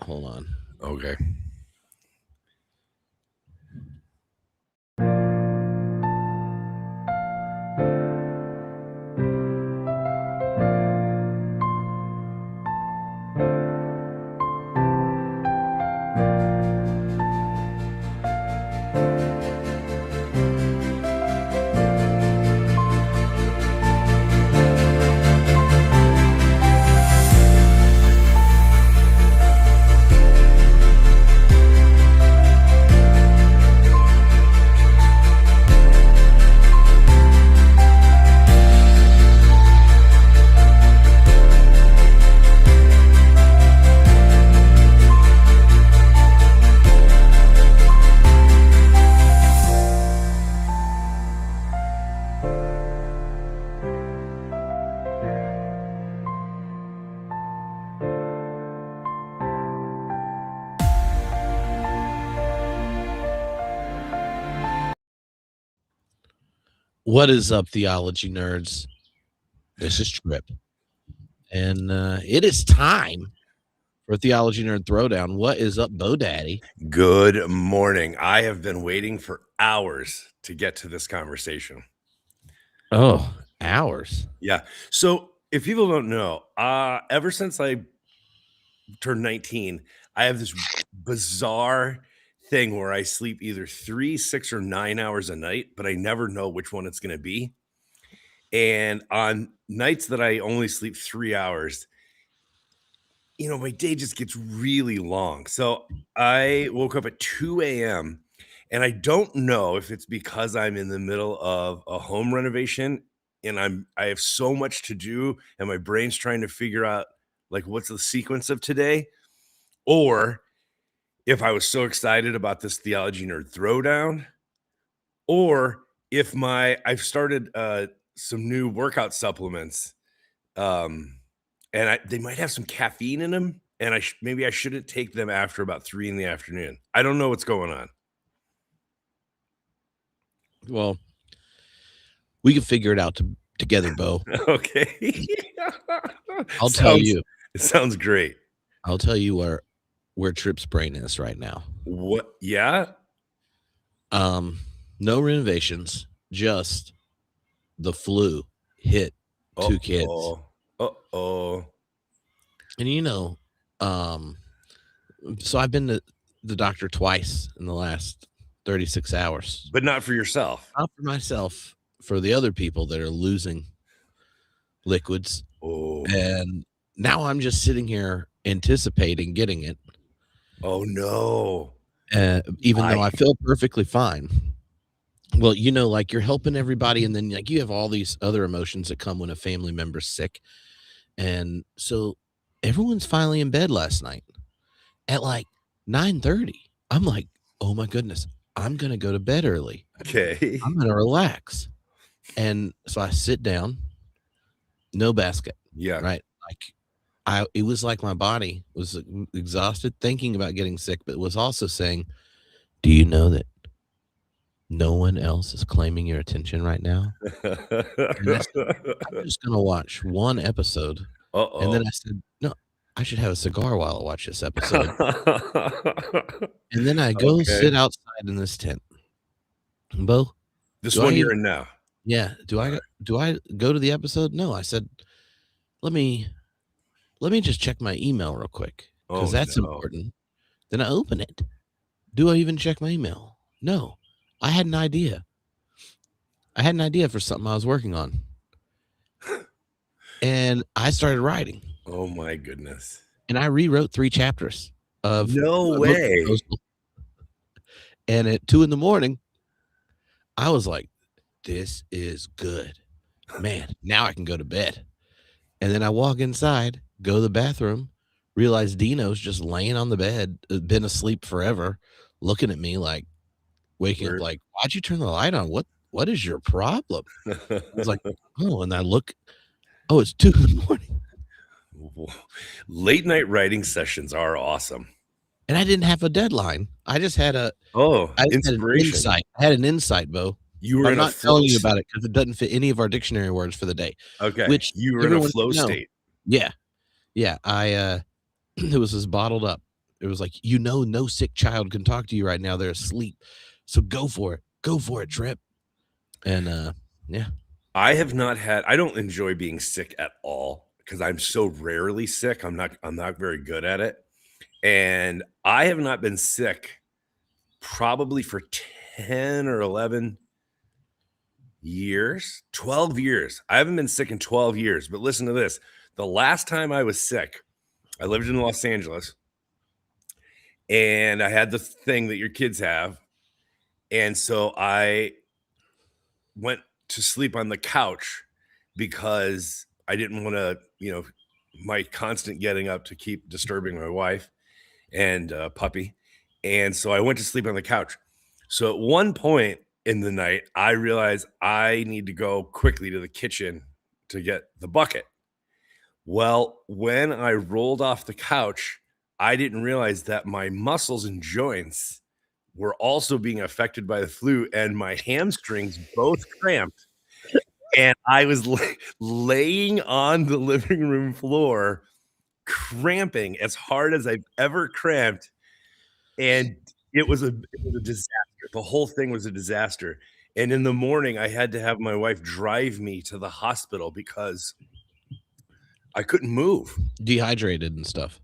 Hold on. Okay. What is up, theology nerds? This is Trip. And it is time for Theology Nerd Throwdown. What is up, BoDaddy? Good morning. I have been waiting for hours to get to this conversation. Oh, hours. Yeah. So if people don't know, ever since I turned 19, I have this bizarre thing where I sleep either 3, 6, or 9 hours a night, but I never know which one it's going to be. And on nights that I only sleep 3 hours, my day just gets really long. So I woke up at 2 a.m. and I don't know if it's because I'm in the middle of a home renovation and I have so much to do and my brain's trying to figure out like what's the sequence of today, or if I was so excited about this theology nerd throwdown, or if I've started some new workout supplements, and they might have some caffeine in them, and maybe I shouldn't take them after about 3 in the afternoon. I don't know what's going on. Well, we can figure it out together, Bo. Okay. I'll tell you. It sounds great. I'll tell you where Trip's brain is right now. What? Yeah. No renovations, just the flu hit 2 kids. Uh-oh. And so I've been to the doctor twice in the last 36 hours. But not for yourself. Not for myself, for the other people that are losing liquids. Oh. And now I'm just sitting here anticipating getting it. Oh, no. Even though I feel perfectly fine. Well, like you're helping everybody, and then like you have all these other emotions that come when a family member's sick. And so everyone's finally in bed last night at like 9:30. I'm like, oh my goodness, I'm going to go to bed early. Okay. I'm going to relax. And so I sit down, no basket. Yeah. Right. It was like my body was exhausted thinking about getting sick, but it was also saying, do you know that no one else is claiming your attention right now? And I said, I'm just going to watch one episode. Uh-oh. And then I said, no, I should have a cigar while I watch this episode. And then I go sit outside in this tent. Bo, this one you're in now. Yeah. Do I go to the episode? No, I said, let me just check my email real quick, because that's important. Then I open it. Do I even check my email? No. I had an idea. For something I was working on. And I started writing. Oh my goodness. And I rewrote 3 chapters of No way. And at 2 a.m, I was like, this is good. Man, now I can go to bed. And then I walk inside, go to the bathroom, realize Dino's just laying on the bed, been asleep forever, looking at me like, waking up like, why'd you turn the light on? What is your problem? I was like, oh, and I look, oh, it's 2 a.m. Late night writing sessions are awesome. And I didn't have a deadline. I just had inspiration. I had an insight, Bo. I'm not telling you about it because it doesn't fit any of our dictionary words for the day. Okay. Which you were in a flow state. Yeah. Yeah. It was just bottled up. it was like, you know, no sick child can talk to you right now. They're asleep. So go for it. Go for it, Trip. And yeah. I don't enjoy being sick at all because I'm so rarely sick. I'm not very good at it. And I have not been sick probably for 10 or 11 years, 12 years. I haven't been sick in 12 years, but listen to this. The last time I was sick, I lived in Los Angeles and I had the thing that your kids have. And so I went to sleep on the couch because I didn't want to, my constant getting up to keep disturbing my wife and puppy. And so I went to sleep on the couch. So at one point in the night, I realized I need to go quickly to the kitchen to get the bucket. Well, when I rolled off the couch, I didn't realize that my muscles and joints were also being affected by the flu, and my hamstrings both cramped. And I was laying on the living room floor, cramping as hard as I've ever cramped. And it was a disaster. The whole thing was a disaster. And in the morning, I had to have my wife drive me to the hospital because I couldn't move. Dehydrated and stuff.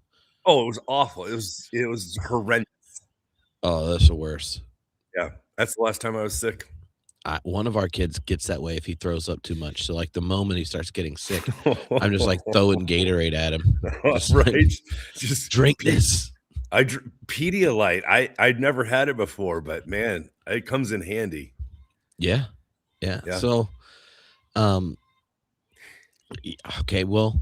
Oh, it was awful. It was horrendous. Oh, that's the worst. Yeah, that's the last time I was sick. One of our kids gets that way if he throws up too much. So like the moment he starts getting sick, I'm just like throwing Gatorade at him. Just Right? like, Just drink this. Pedialyte. I'd never had it before, but man, it comes in handy. Yeah. Yeah. So, okay. Well,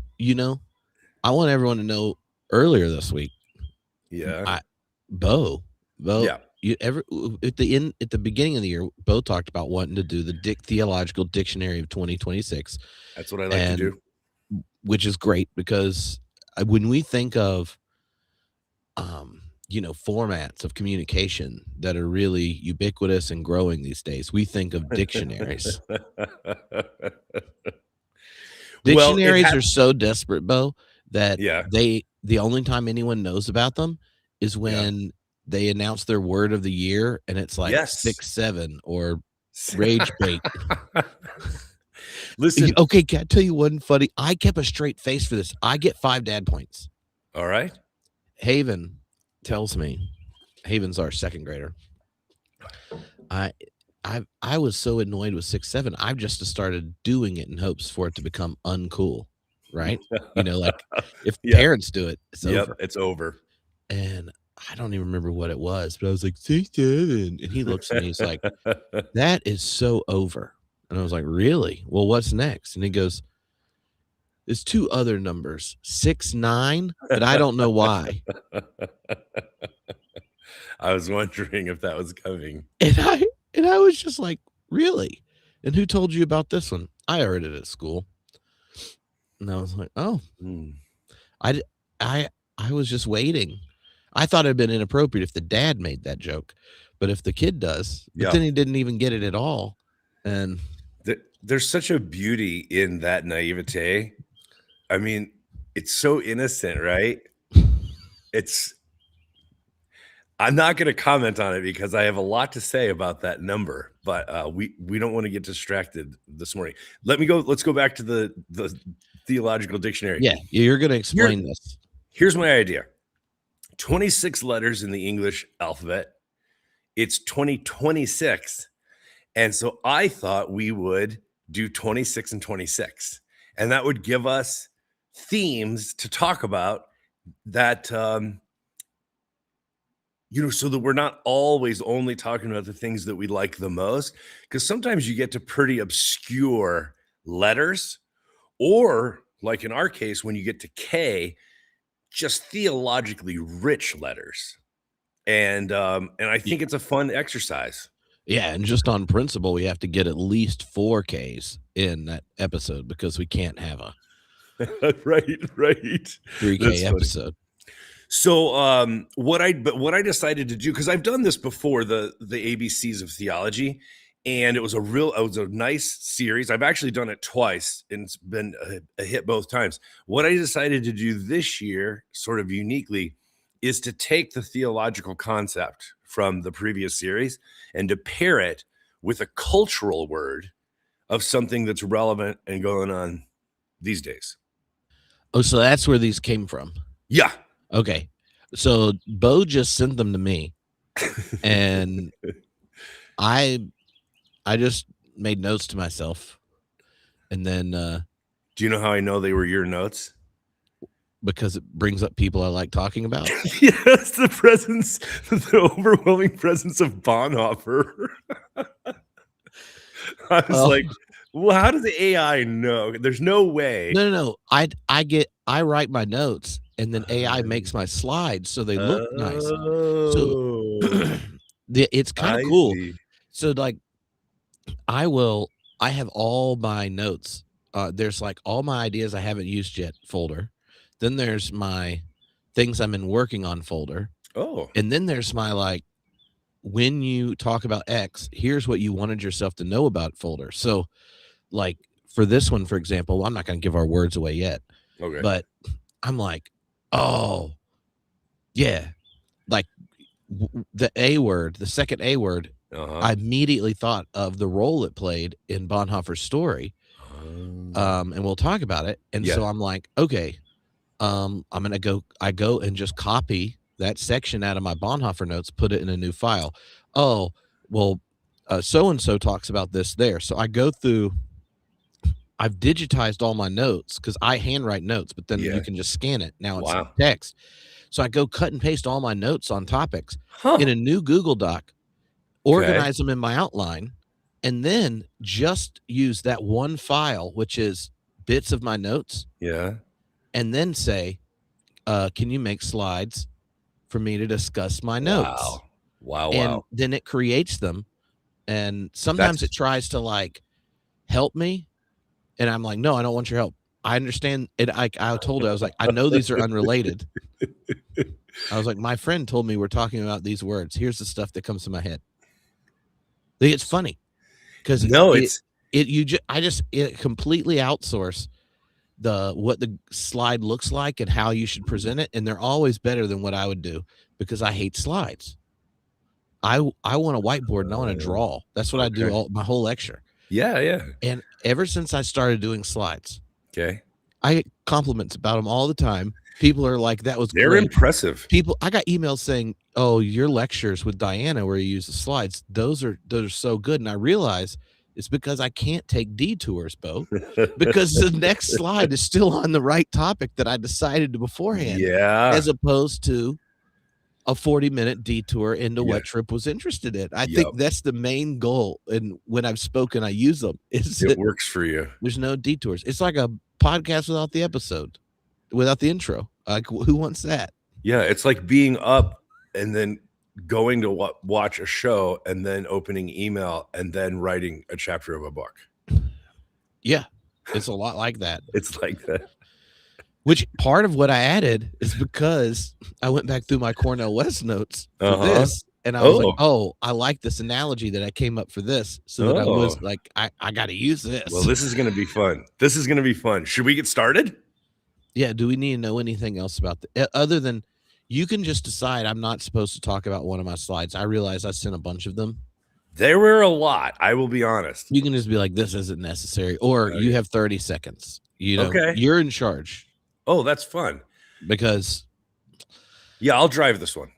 I want everyone to know earlier this week. Yeah. Bo, Yeah. at the beginning of the year, Bo talked about wanting to do the theological dictionary of 2026. That's what I like to do. Which is great because when we think of formats of communication that are really ubiquitous and growing these days, we think of dictionaries. Dictionaries are so desperate, Bo, that Yeah. the only time anyone knows about them is when they announce their word of the year and it's like Yes. 6-7 or rage bait. Listen. Okay, can I tell you one funny? I kept a straight face for this. I get 5 dad points. All right. Haven tells me, Haven's our second grader. I was so annoyed with 6-7. I've just started doing it in hopes for it to become uncool, right? Like if parents do it, it's over. It's over. And I don't even remember what it was, but I was like 6-7, and he looks at me. He's like, "That is so over." And I was like, "Really? Well, what's next?" And he goes, "There's 2 other numbers, 6-9, but I don't know why." I was wondering if that was coming. And I was just like, "Really? And who told you about this one?" I heard it at school. And I was like, "Oh." I was just waiting. I thought it'd been inappropriate if the dad made that joke, but if the kid does, but then he didn't even get it at all. And there's such a beauty in that naivete. I mean, it's so innocent, right? I'm not going to comment on it because I have a lot to say about that number, but we don't want to get distracted this morning. Let's go back to the theological dictionary. Yeah, you're going to explain this. Here's my idea. 26 letters in the English alphabet. It's 2026. And so I thought we would do 26 and 26. And that would give us themes to talk about that, so that we're not always only talking about the things that we like the most. Because sometimes you get to pretty obscure letters, or like in our case, when you get to K, just theologically rich letters. And I think it's a fun exercise. Yeah, and just on principle, we have to get at least 4 Ks in that episode because we can't have a right 3K episode. So what I decided to do, because I've done this before, the ABCs of theology, and it was a nice series. I've actually done it twice, and it's been a hit both times. What I decided to do this year, sort of uniquely, is to take the theological concept from the previous series and to pair it with a cultural word of something that's relevant and going on these days. Oh, so that's where these came from. Yeah. Okay. So Bo just sent them to me, and I just made notes to myself, and then Do you know how I know they were your notes? because it brings up people I like talking about. Yes, the overwhelming presence of Bonhoeffer. I was Well, like, well, how does the AI know? There's no way. no. I write my notes, and then AI makes my slides so they look nice. So Oh, it's kind of I cool. see. So like I will I have all my notes. There's like all my ideas I haven't used yet folder. Then there's my things I'm in working on folder. Oh, And then there's my like when you talk about X, here's what you wanted yourself to know about folder. So like for this one, for example, I'm not going to give our words away yet, okay. but I'm like, oh yeah, like the A word, the second A word, Uh-huh. I immediately thought of the role it played in Bonhoeffer's story. And we'll talk about it. And Yeah. so I'm like, okay, I'm gonna go and just copy that section out of my Bonhoeffer notes, put it in a new file. Oh, well, so and so talks about this there. So I go through. I've digitized all my notes because I handwrite notes, but then you Yeah. can just scan it. Now it's Wow. text. So I go cut and paste all my notes on topics in Huh. a new Google Doc, Okay. organize them in my outline, and then just use that one file, which is bits of my notes, Yeah. and then say, can you make slides for me to discuss my notes? Wow. Wow. And Wow. then it creates them. And sometimes it That's tries to like help me. And I'm like, no, I don't want your help. I understand it. I told it, I was like, I know these are unrelated. I was like, my friend told me we're talking about these words. Here's the stuff that comes to my head. It's funny because no, it's it completely outsource what the slide looks like and how you should present it, and they're always better than what I would do because I hate slides. I want a whiteboard and I want to draw. That's what I do okay. my whole lecture. Yeah, yeah. And ever since I started doing slides, Okay. I get compliments about them all the time. People are like, "That was They're great." impressive. I got emails saying, "Oh, your lectures with Diana where you use the slides, those are so good." And I realize it's because I can't take detours, Bo, because the next slide is still on the right topic that I decided beforehand, Yeah. as opposed to a 40-minute detour into Yeah. what Trip was interested in. I think Yep. that's the main goal. And when I've spoken, I use them is It that works for you. there's no detours. It's like a podcast without the episode, without the intro. Like, who wants that? Yeah, it's like being up and then going to watch a show and then opening email and then writing a chapter of a book. Yeah, it's a lot like that. It's like that. Which part of what I added is because I went back through my Cornell West notes for Uh-huh. this, and I was like, Oh. "Oh, I like this analogy that I came up for this," so that I Oh. was like, "I got to use Well, this." this is gonna be fun. This is gonna be fun. Should we get started? Yeah. Do we need to know anything else about other than you can just decide I'm not supposed to talk about one of my slides? I realize I sent a bunch of them. There were a lot, I will be honest. You can just be like, "This isn't necessary," or you have 30 seconds. Okay. You're in charge Oh, that's fun. because Yeah, I'll drive this one.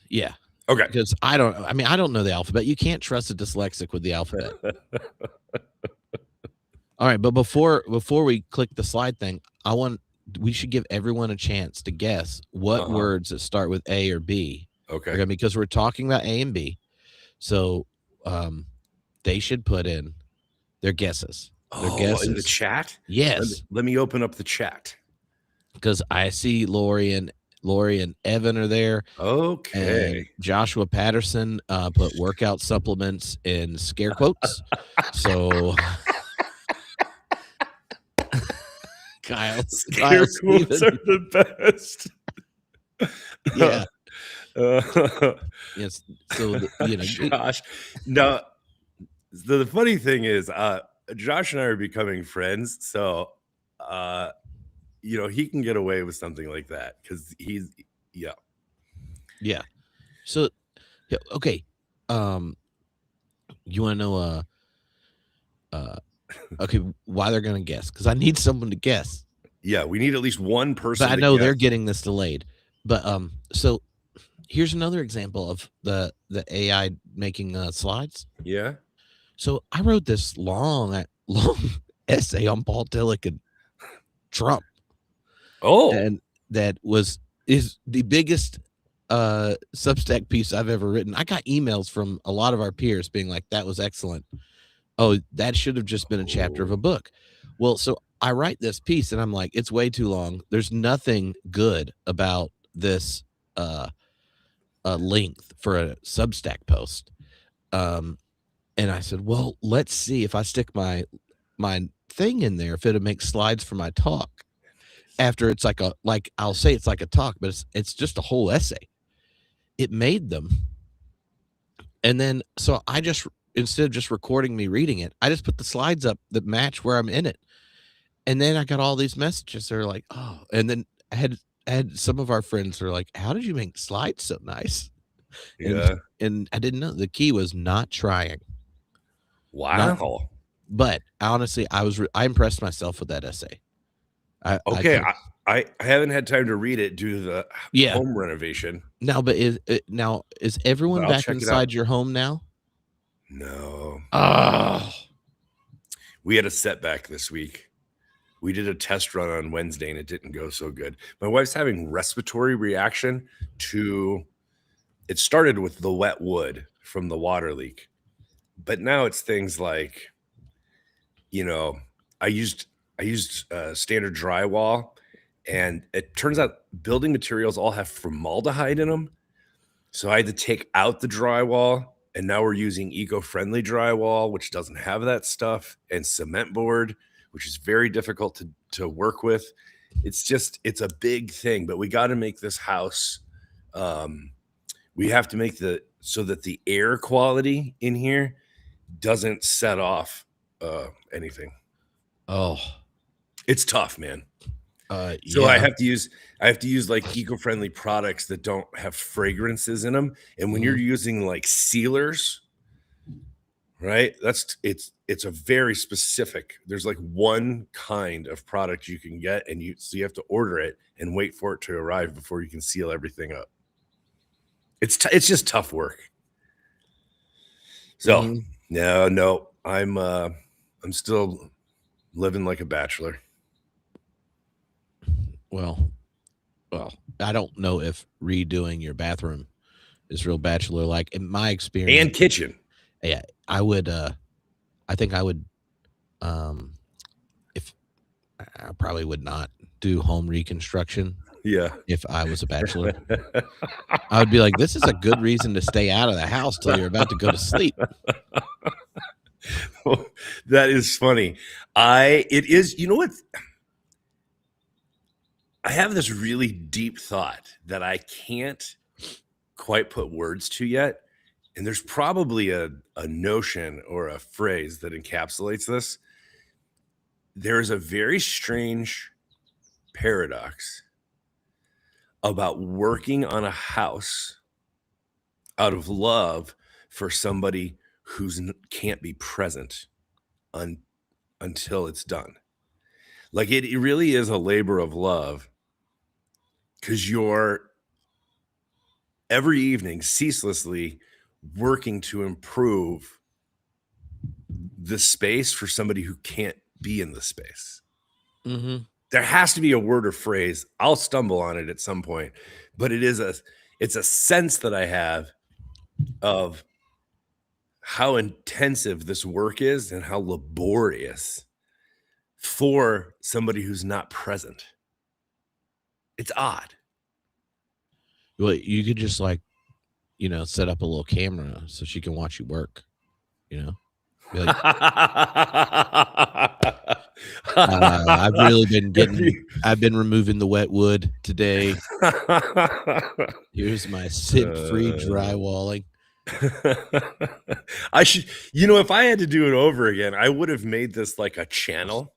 yeah, Okay. because I don't know the alphabet. You can't trust a dyslexic with the alphabet. All right, but before we click the slide thing, we should give everyone a chance to guess what Uh-huh. words that start with A or B are Okay. going to be, because we're talking about A and B. So they should put in their guesses. Their Oh, in the guesses. chat? Yes, Let me open up the chat. because I see Lori and Evan are there. Okay. And Joshua Patterson put workout supplements in scare quotes. So Kyle Scare quotes are Steven. the best. Yeah. Uh, Yes. So Josh. No, the funny thing is, Josh and I are becoming friends, so he can get away with something like that because yeah. Yeah. So, yeah, okay. Um, you want to know, uh, okay, why they're going to guess? Because I need someone to guess. Yeah, we need at least one But person I to know guess. they're getting this delayed. But so here's another example of the AI making slides. Yeah. So I wrote this long essay on Paul Tillich and Trump, Oh, and that is the biggest Substack piece I've ever written. I got emails from a lot of our peers being like, "That was excellent. Oh, that should have just been a chapter of a book." Well, so I write this piece, and I'm like, "It's way too long. There's nothing good about this uh, length for a Substack post." Um, and I said, "Well, let's see if I stick my thing in there, if it'll make slides for my talk." After it's like I'll say it's like a talk, but it's just a whole essay. It made them. And then so I just instead of just recording me reading it, I just put the slides up that match where I'm in it. And then I got all these messages that are like, "Oh," and then I had some of our friends who are like, "How did you make slides so nice?" And yeah. and I didn't know the key was not trying. Not Wow. but honestly, I impressed myself with that essay. I Okay, think I haven't had time to read it due to the yeah. home renovation, Now, but is but everyone I'll back check it out. inside your home now? No. Oh. We had a setback this week. We did a test run on Wednesday and it didn't go so good. My wife's having respiratory reaction to it started with the wet wood from the water leak. But now it's things like, you know, I used standard drywall, and it turns out building materials all have formaldehyde in them. So I had to take out the drywall, and now we're using eco-friendly drywall, which doesn't have that stuff, and cement board, which is very difficult to work with. It's a big thing, but we got to make this house. Um, we have to make the so that the air quality in here doesn't set off anything. Oh. It's tough, man. So Yeah. I have to use like eco-friendly products that don't have fragrances in them. And when you're Mhm. using like sealers, right? It's a very specific. There's like one kind of product you can get, and you have to order it and wait for it to arrive before you can seal everything up. It's just tough work. So Mhm. no, I'm still living like a bachelor Well, well, I don't know if redoing your bathroom is real bachelor like. In my and experience, kitchen. yeah, I would I think I would um if I probably would not do home reconstruction Yeah. if I was a bachelor. I would be like, this is a good reason to stay out of the house till you're about to go to sleep. That is funny. It is, you know what? I have this really deep thought that I can't quite put words to yet. And there's probably a notion or a phrase that encapsulates this. There is a very strange paradox about working on a house out of love for somebody who's can't be present un, until it's done. Like it really is a labor of love because you're every evening ceaselessly working to improve the space for somebody who can't be in the space. Mhm. There has to be a word or phrase. I'll stumble on it at some point, but it's a sense that I have of how intensive this work is and how laborious for somebody who's not present. It's odd. Well, you could just like, set up a little camera so she can watch you work, you know? Be like, I've really been If getting you- I've been removing the wet wood today. Here's my scent-free Uh, drywalling, I should, if I had to do it over again, I would have made this like a channel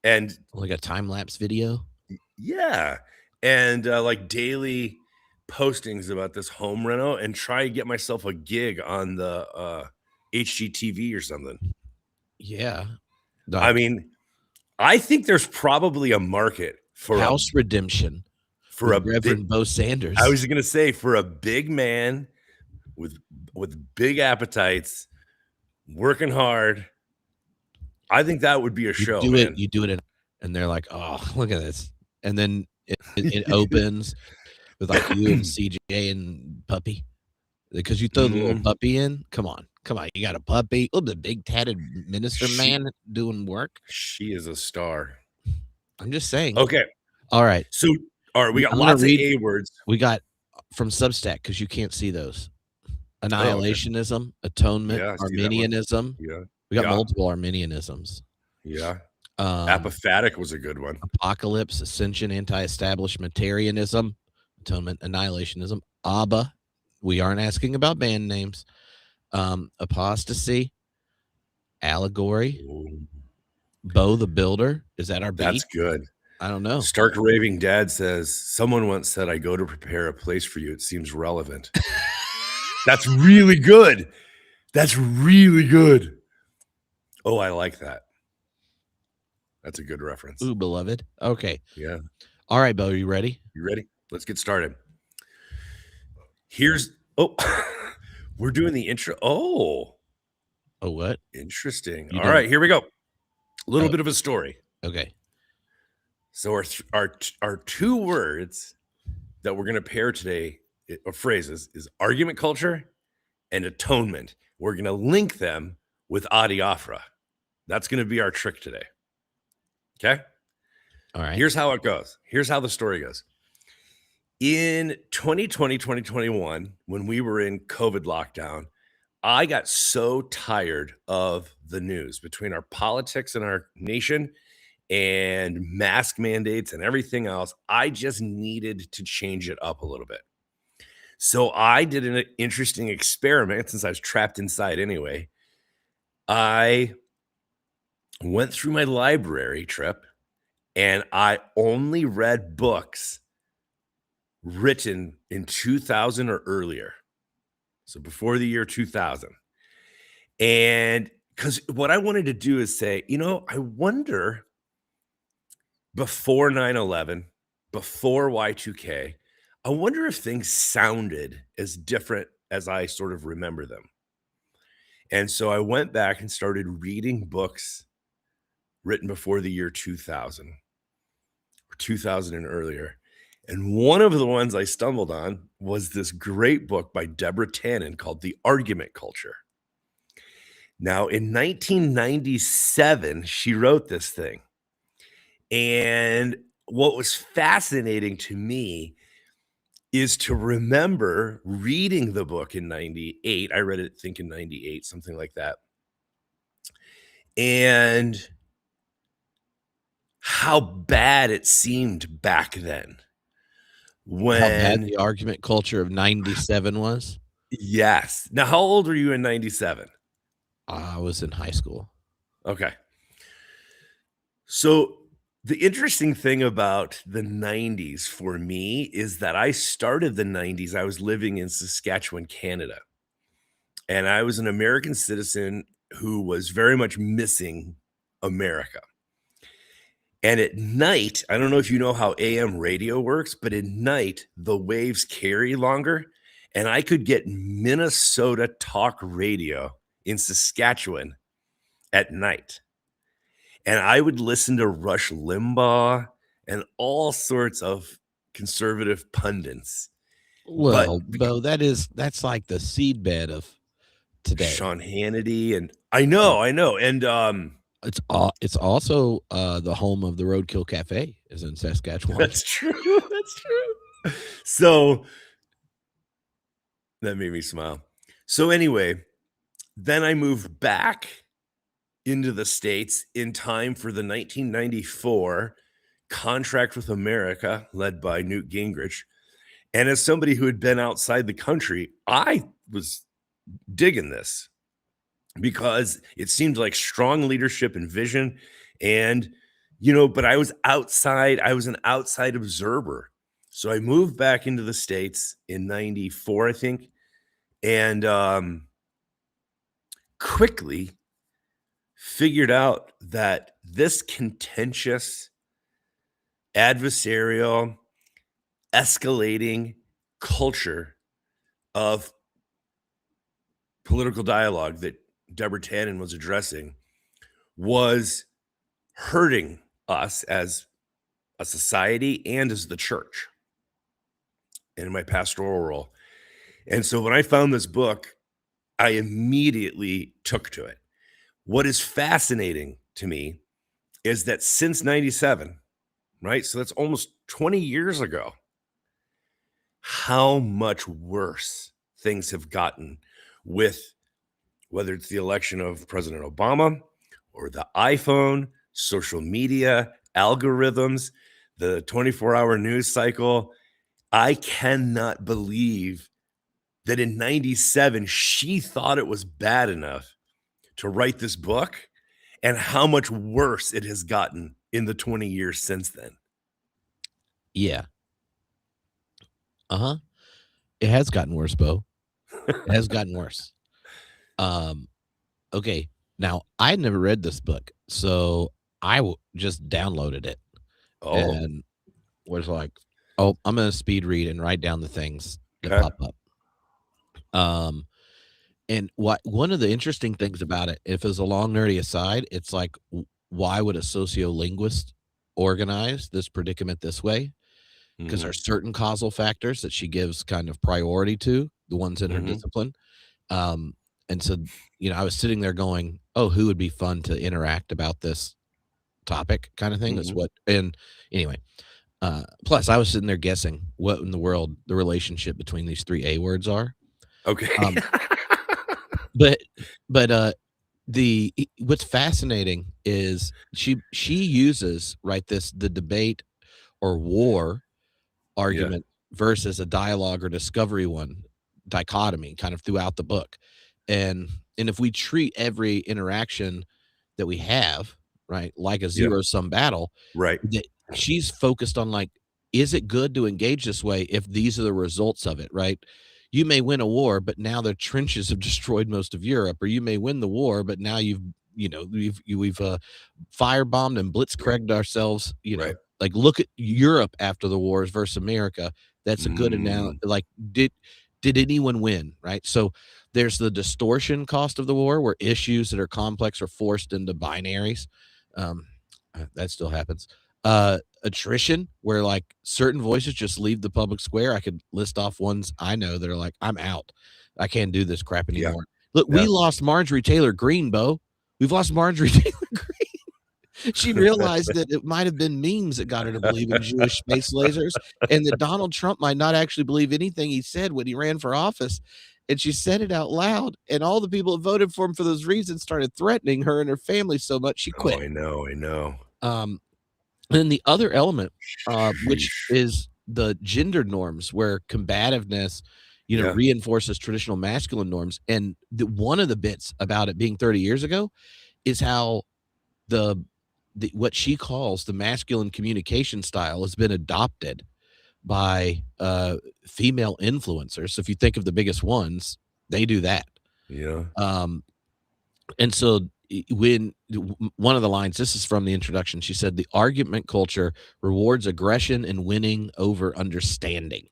and like a time lapse video. yeah, and like daily. postings about this home reno and try and get myself a gig on the HGTV or something. Yeah. I mean, I think there's probably a market House Redemption for a with big. Reverend Bo I Sanders. was gonna say for a big man with big appetites, working hard. I think that would be a show, man. You do it, and they're like, "Oh, look at this," and then it opens with like you and CJ and puppy because you throw the little Mm, puppy in. Come on, you got a puppy. Oh, the big tatted minister she man doing work. she is a star. I'm just saying. Okay, All right, so all right, we got I'm gonna lots of read. A words. We got from Substack because you can't see those. Oh, okay. Annihilationism, atonement, Yeah, I see that one. Arminianism. Yeah. We got Yeah, multiple Arminianisms. yeah. Um, Apophatic was a good one. Apocalypse, Ascension, Anti-Establishmentarianism, Atonement, Annihilationism, Abba. We aren't asking about band names. Apostasy, Allegory, Ooh, Bo the Builder. Is that our that's beat? good. I don't know. Stark Raving Dad says, "Someone once said, I go to prepare a place for you. It seems relevant." That's really good. That's really good. Oh, I like that. That's a good reference. Ooh, beloved. Okay. Yeah. All right, Bo, you ready? You ready? Let's get started. We're doing the intro. Oh, Oh, what? interesting. You All doing? right, here we go. A little Oh, bit of a story. okay. So our two words that we're going to pair today, or phrases, is argument culture and atonement. We're going to link them with adiaphora. That's going to be our trick today. Okay? All right. Here's how it goes. Here's how the story goes. In 2020, 2021, when we were in COVID lockdown, I got so tired of the news between our politics in our nation and mask mandates and everything else. I just needed to change it up a little bit. So I did an interesting experiment since I was trapped inside anyway. I went through my library trip and I only read books written in 2000 or earlier. So before the year 2000. And because what I wanted to do is say, I wonder before 9/11, before Y2K, I wonder if things sounded as different as I sort of remember them. And so I went back and started reading books written before the year 2000 or 2000 and earlier. And one of the ones I stumbled on was this great book by Deborah Tannen called The Argument Culture. Now, in 1997, she wrote this thing. And what was fascinating to me is to remember reading the book in 98. I read it, I think, in 98, something like that. And how bad it seemed back then. How bad When, the argument culture of 97 was? yes. Now, how old were you in 97? I was in high school. Okay. So the interesting thing about the 90s for me is that I started the 90s. I was living in Saskatchewan, Canada, and I was an American citizen who was very much missing America. And at night, I don't know if you know how AM radio works, but at night, the waves carry longer, and I could get Minnesota talk radio in Saskatchewan at night. And I would listen to Rush Limbaugh and all sorts of conservative pundits. Well, But Bo, that's like the seedbed of today. Sean Hannity and I Uh, know, I know. And it's also the home of the Roadkill Cafe is in Saskatchewan. that's true. That's true. So that made me smile. So anyway, then I moved back into the States in time for the 1994 contract with America led by Newt Gingrich. And as somebody who had been outside the country, I was digging this because it seemed like strong leadership and vision. And, but I was outside, I was an outside observer. So I moved back into the States in 94, I think, and quickly figured out that this contentious, adversarial, escalating culture of political dialogue that Deborah Tannen was addressing was hurting us as a society and as the church in my pastoral role. And so when I found this book, I immediately took to it. What is fascinating to me is that since 97, right? So that's almost 20 years ago, how much worse things have gotten with whether it's the election of President Obama or the iPhone, social media, algorithms, the 24-hour news cycle. I cannot believe that in 97, she thought it was bad enough to write this book and how much worse it has gotten in the 20 years since then. Yeah. Uh-huh. It has gotten worse, Bo. It has gotten worse. Um, okay. Now, I never read this book, so just downloaded it Oh, and was like, "Oh, I'm gonna speed read and write down the things that okay. pop up." Um, and what one of the interesting things about it, if it's a long nerdy aside, it's like, why would a sociolinguist organize this predicament this way? Because there are Mhm, certain causal factors that she gives kind of priority to, the ones in her mhm, discipline. Um, and so, I was sitting there going, "Oh, who would be fun to interact about this topic?" kind of thing. Is mhm. what. And anyway, plus I was sitting there guessing what in the world the relationship between these three A words are. Okay. Um, but but what's fascinating is she uses, right, the debate or war Yeah, argument versus a dialogue or discovery one dichotomy kind of throughout the book. And if we treat every interaction that we have, right, like a yeah, zero sum battle, right. that she's focused on, like, is it good to engage this way if these are the results of it, right? You may win a war, but now the trenches have destroyed most of Europe, or you may win the war, but now we've firebombed and blitzkrieged ourselves, Right. like, look at Europe after the wars versus America. That's a good Mm, like, did anyone win, right? So, there's the distortion cost of the war where issues that are complex are forced into binaries. Um, that still happens. Attrition, where, like, certain voices just leave the public square. I could list off ones I know that are like, "I'm out. I can't do this crap yeah, anymore." Look, we yeah. lost Marjorie Taylor Greene, Bo. We've lost Marjorie Taylor Greene. She realized that it might have been memes that got her to believe in Jewish space lasers, and that Donald Trump might not actually believe anything he said when he ran for office. And she said it out loud, and all the people that voted for him for those reasons started threatening her and her family so much she Oh, quit. I know, I know. Um, and then the other element, which Sheesh. is the gender norms, where combativeness, Yeah, reinforces traditional masculine norms. And one of the bits about it being 30 years ago is how the what she calls the masculine communication style has been adopted by female influencers. So if you think of the biggest ones, they do that. yeah, Um, and so when one of the lines, this is from the introduction, she said, "The argument culture rewards aggression and winning over understanding."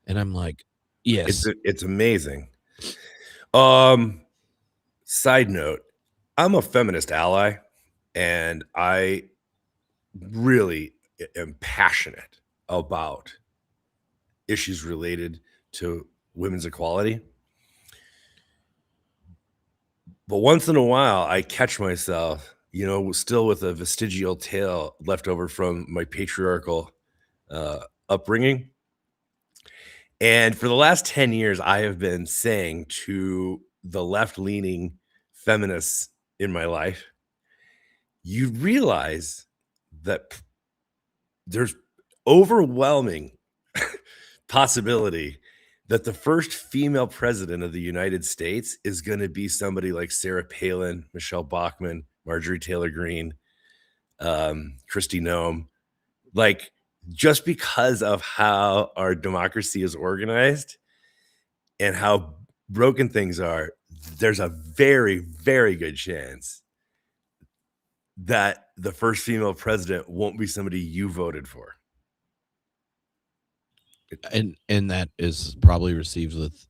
And I'm like, yes. it's amazing. Um, Side note, I'm a feminist ally, and I really am passionate about issues related to women's equality. But once in a while, I catch myself, still with a vestigial tail left over from my patriarchal upbringing. And for the last 10 years, I have been saying to the left leaning feminists in my life, you realize that there's overwhelming possibility that the first female president of the United States is going to be somebody like Sarah Palin, Michelle Bachmann, Marjorie Taylor Greene, Christy Nome. Like just because of how our democracy is organized and how broken things are, there's a very, very good chance that the first female president won't be somebody you voted for. And that is probably received with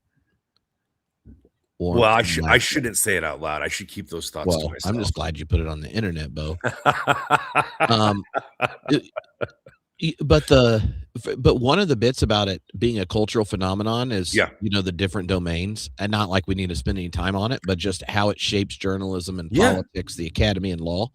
Well, warmth and I laughter. shouldn't say it out loud. I should keep those thoughts to Well, I'm myself. just glad you put it on the internet, Bo. Um, it y but one of the bits about it being a cultural phenomenon is, Yeah. the different domains, and not like we need to spend any time on it, but just how it shapes journalism and Yeah. politics, the academy and law.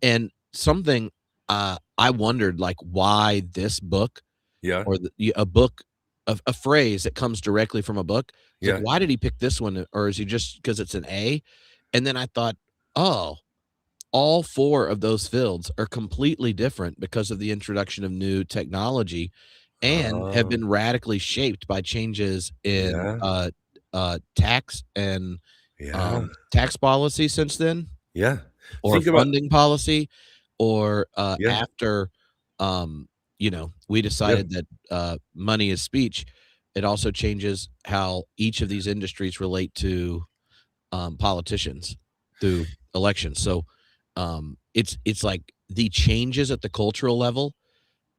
And something, I wondered, like, why this book Yeah. or a book of a phrase that comes directly from a book. It's like, Yeah. why did he pick this one? Or is he just because it's an A? And then I thought, oh, all four of those fields are completely different because of the introduction of new technology and have Oh, been radically shaped by changes in yeah. tax and Yeah. tax policy since then, Yeah. or Think about funding policy, or yeah. after we Yeah. decided that money is speech. It also changes how each of these industries relate to politicians through elections. So it's like the changes at the cultural level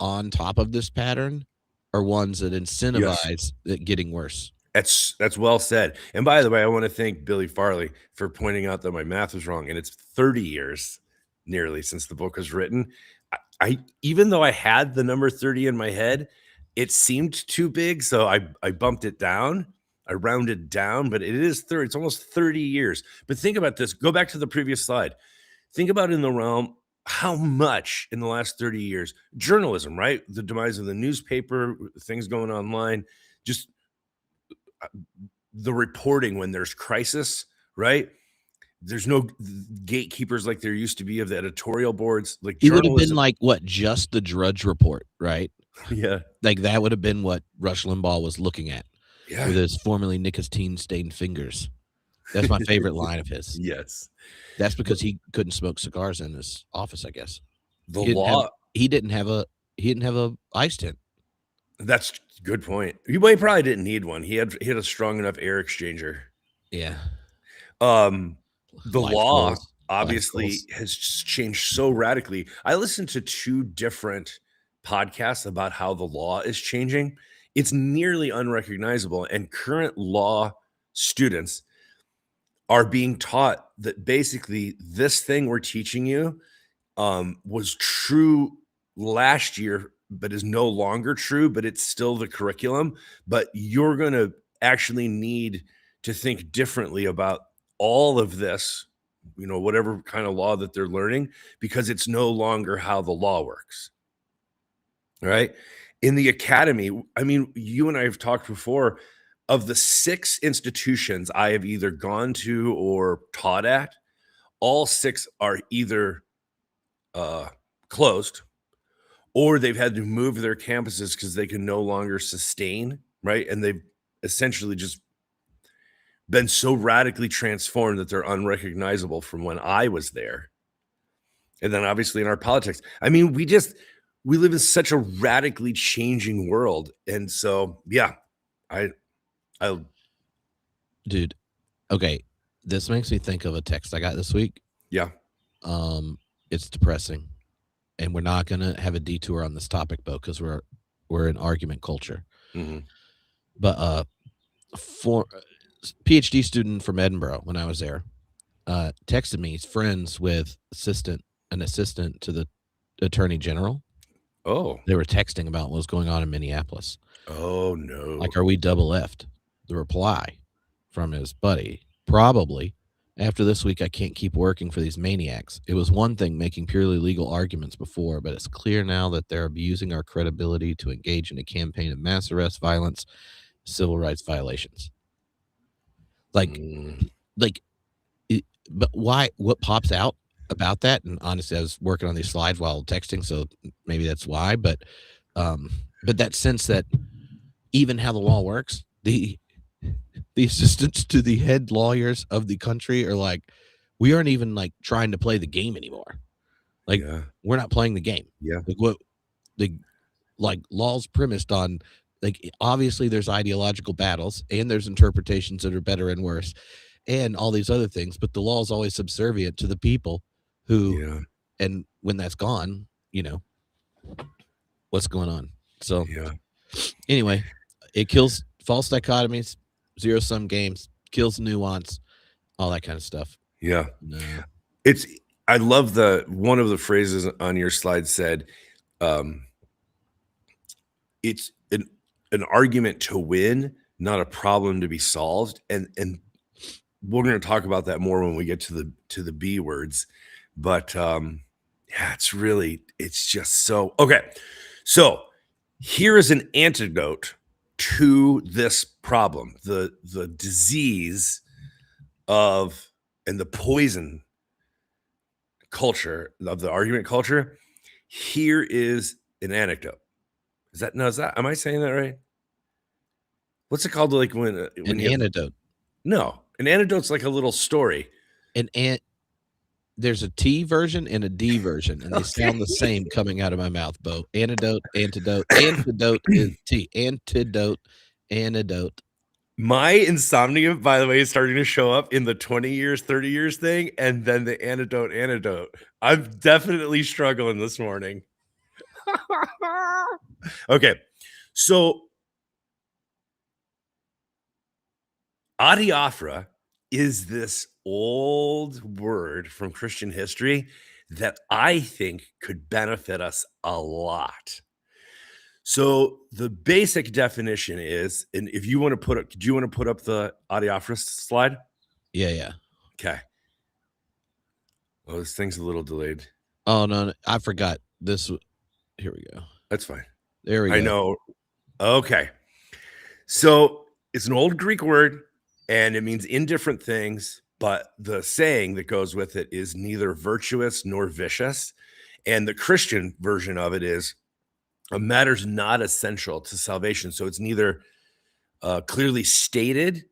on top of this pattern are ones that Yes. incentivize it getting worse. That's well said. And by the way, I wanna thank Billy Farley for pointing out that my math was wrong, and it's 30 years nearly since the book was written. I even though I had the number 30 in my head, it seemed too big, so I bumped it down. I rounded down, but it is 30, it's almost 30 years. But think about this, go back to the previous slide. Think about in the realm how much in the last 30 years journalism, right? The demise of the newspaper, things going online, just the reporting when there's crisis, right? There's no gatekeepers like there used to be of the editorial boards, like It would have been journalism. like what, just the Drudge Report, right? Yeah. Like that would have been what Rush Limbaugh was looking at Yeah. with his formerly nicotine stained fingers. That's my favorite line of his. Yes. That's But because he couldn't smoke cigars in his office, I guess. the He didn't have law, he didn't have a he didn't have a ice tent. that's good point. He probably didn't need one. He had a strong enough air exchanger. Yeah. Um, the Life law goals. Life obviously goals. has changed so radically. I listened to 2 different podcasts about how the law is changing. It's nearly unrecognizable, and current law students are being taught that basically this thing we're teaching you, was true last year, but is no longer true, but it's still the curriculum. But you're going to actually need to think differently about all of this, whatever kind of law that they're learning, because it's no longer how the law works. Right. In the academy, I mean, you and I have talked before of the 6 institutions I have either gone to or taught at, all 6 are either uh, closed or they've had to move their campuses because they can no longer sustain, right? And they've essentially just been so radically transformed that they're unrecognizable from when I was there. And then obviously in our politics, I mean, we live in such a radically changing world. And so, yeah, I, I, Dude, okay, this makes me think of a text I got this week. yeah, It's depressing, and we're not gonna have a detour on this topic, Bo, because we're an argument culture. mhm. But, for PhD student from Edinburgh when I was there, texted me. He's friends with an assistant to the attorney general. Oh, They were texting about what was going on in Minneapolis. oh no, Like, are we double effed? The reply from his buddy, probably. After this week, I can't keep working for these maniacs. It was one thing making purely legal arguments before, but it's clear now that they're abusing our credibility to engage in a campaign of mass arrest, violence, civil rights violations. Like, mm, like, but why? What pops out about that? And honestly, I was working on these slides while texting, so maybe that's why. But that sense that even how the law works, the assistants to the head lawyers of the country are like, we aren't even like trying to play the game anymore. Like, yeah, we're not playing the game. yeah, Like, what the like laws premised on, like, obviously there's ideological battles and there's interpretations that are better and worse and all these other things, but the law is always subservient to the people who, Yeah, and when that's gone, what's going on. So yeah, anyway, it kills false dichotomies, zero sum games, kills nuance, all that kind of stuff. yeah. No. It's I love the one of the phrases on your slide said, um, it's an argument to win, not a problem to be solved. And we're going to talk about that more when we get to the B words. But yeah, it's just so okay. So here is an antidote to this problem, the disease of and the poison culture of the argument culture. Here is an anecdote. Is that am I saying that right? What's it called? Like An when you have antidote. no, an anecdote's like a little story. An there's a T version and a D version, and they sound the Okay. same coming out of my mouth, Bo. Antidote, antidote, antidote is T. Antidote, antidote. My insomnia, by the way, is starting to show up in the 20 years, 30 years thing, and then the antidote. I'm definitely struggling this morning. Okay. So adiaphora is this old word from Christian history that I think could benefit us a lot. So the basic definition is, and if you want to put up, do you want to put up the adiaphora slide? Yeah, yeah. Okay. Oh, this thing's a little delayed. Oh no, no, I forgot this. Here we go. That's fine. There we I go. know. Okay. So it's an old Greek word and it means indifferent things, but the saying that goes with it is neither virtuous nor vicious. And the Christian version of it is a matter's not essential to salvation. So it's neither clearly stated,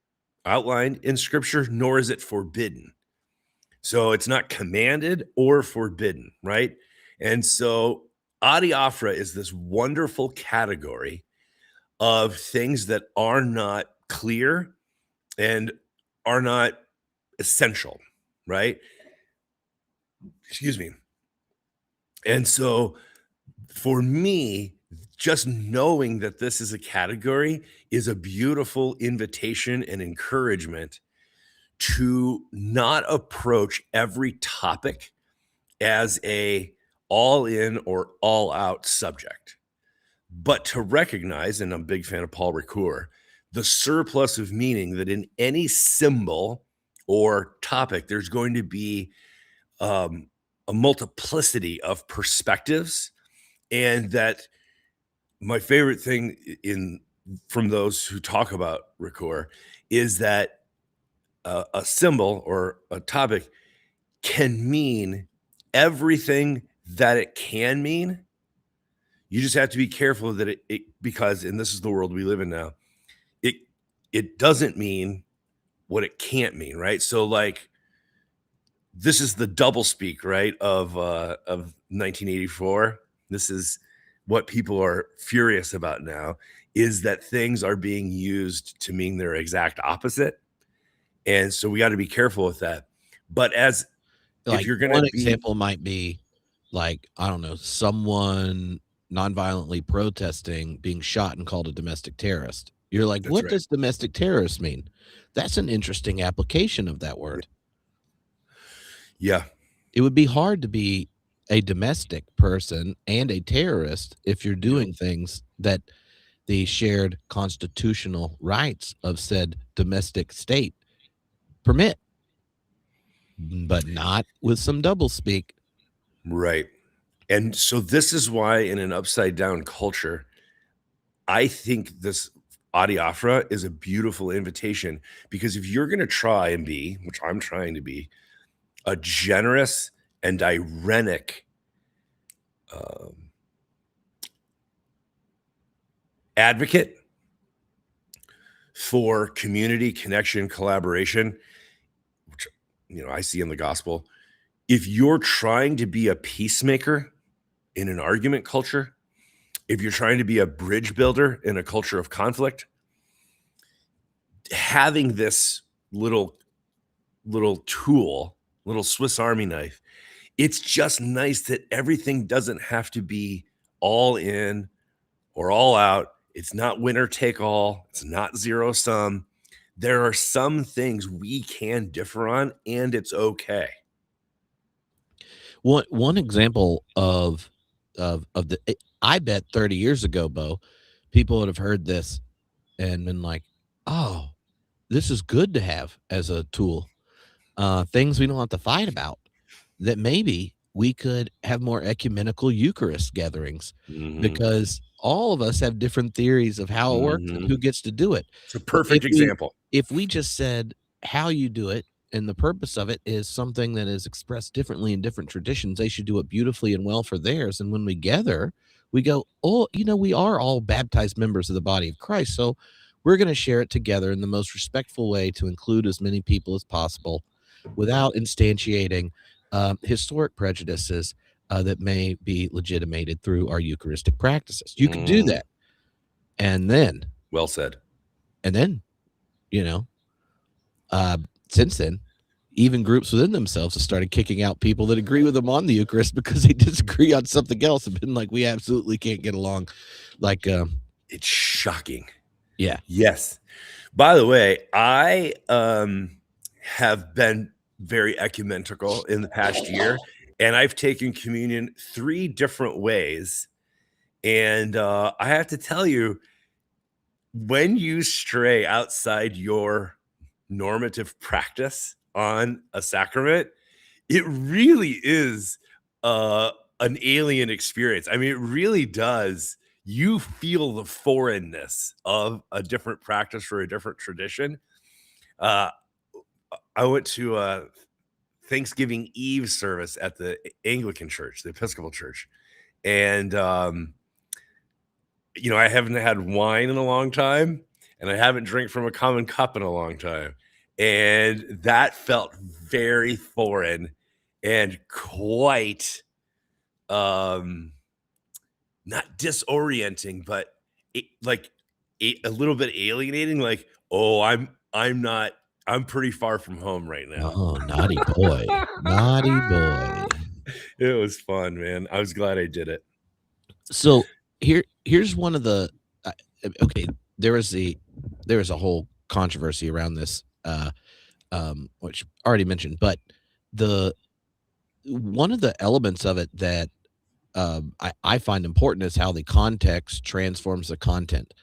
outlined in scripture, nor is it forbidden. So it's not commanded or forbidden, right? And so adiaphora is this wonderful category of things that are not clear and are not essential, right? Excuse me. And so for me, just knowing that this is a category is a beautiful invitation and encouragement to not approach every topic as a all in or all out subject, but to recognize, and I'm a big fan of Paul Ricoeur, the surplus of meaning that in any symbol or topic, there's going to be um, a multiplicity of perspectives, and that my favorite thing in from those who talk about Ricoeur is that a symbol or a topic can mean everything that it can mean. You just have to be careful that it because, and this is the world we live in now, it it doesn't mean what it can't mean, right? So like this is the double speak, right, of 1984. This is what people are furious about now is that things are being used to mean their exact opposite. And so we got to be careful with that. But as if Like you're going to one be example might be, like, I don't know, someone nonviolently protesting being shot and called a domestic terrorist. You're like, that's what right. does domestic terrorist mean? That's an interesting application of that word. Yeah. It would be hard to be a domestic person and a terrorist if you're Yep. doing things that the shared constitutional rights of said domestic state permit, but not with some doublespeak. Right. And so this is why in an upside down culture, I think this adiaphora is a beautiful invitation because if you're going to try and be, which I'm trying to be, a generous and irenic um, advocate for community connection, collaboration, which I see in the gospel. If you're trying to be a peacemaker in an argument culture, if you're trying to be a bridge builder in a culture of conflict, having this little tool, little Swiss Army knife, it's just nice that everything doesn't have to be all in or all out. It's not winner take all. It's not zero sum. There are some things we can differ on, and it's okay. One example of the I bet 30 years ago, Bo, people would have heard this and been like, "Oh, this is good to have as a tool. Things we don't have to fight about. That maybe we could have more ecumenical Eucharist gatherings Mhm. because all of us have different theories of how it works and Mhm. who gets to do it. It's a But perfect example. if we just said how you do it and the purpose of it is something that is expressed differently in different traditions, they should do it beautifully and well for theirs. And when we gather, we go, oh, we are all baptized members of the body of Christ. So we're going to share it together in the most respectful way to include as many people as possible without instantiating historic prejudices that may be legitimated through our Eucharistic practices. You could do Mm, that. And then, well said. and then, you know, uh, since then, even groups within themselves have started kicking out people that agree with them on the Eucharist because they disagree on something else and been like, we absolutely can't get along. Like, It's shocking. yeah. Yes. By the way, I have been very ecumenical in the past year, and I've taken communion 3 different ways. And I have to tell you, when you stray outside your normative practice on a sacrament, it really is uh, an alien experience. I mean, it really does. You feel the foreignness of a different practice or a different tradition. Uh, I went to a Thanksgiving Eve service at the Anglican church, the Episcopal church, and I haven't had wine in a long time, and I haven't drank from a common cup in a long time, and that felt very foreign and quite um not disorienting, but like a little bit alienating. Like, oh, I'm pretty far from home right now. Oh, naughty boy. Naughty boy. It was fun, man. I was glad I did it. So here's one of the uh, okay, there is a whole controversy around this which I already mentioned, but the one of the elements of it that I find important is how the context transforms the content.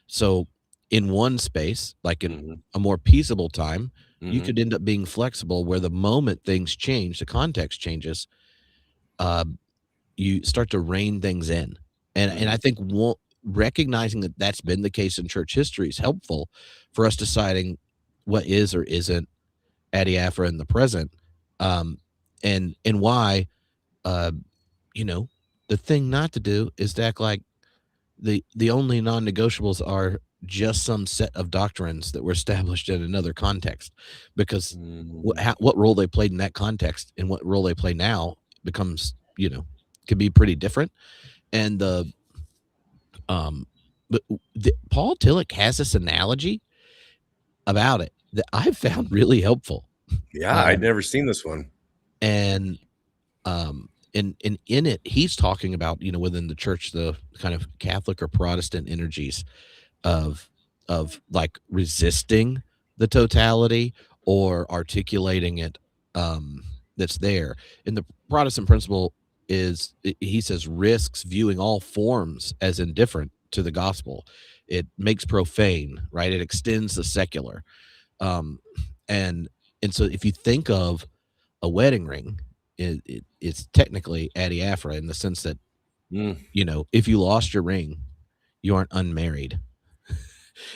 So in one space, like in Mhm, a more peaceable time, you mhm, could end up being flexible where the moment things change, the context changes, uh, you start to rein things in. And I mhm, think recognizing that that's been the case in church history is helpful for us deciding what is or isn't adiaphora in the present, um, and why. Uh, you know, the thing not to do is to act like the only non-negotiables are just some set of doctrines that were established in another context, because mhm. what role they played in that context and what role they play now becomes can be pretty different. And um, but Paul Tillich has this analogy about it that I've found really helpful. Yeah, Uh, I'd never seen this one. and and in it he's talking about within the church the kind of Catholic or Protestant energies of like resisting the totality or articulating it, that's there. And the Protestant principle is he says risks viewing all forms as indifferent to the gospel. It makes profane, right? It extends the secular. um and so if you think of a wedding ring, it's technically adiaphora in the sense that Mm, if you lost your ring, you aren't unmarried.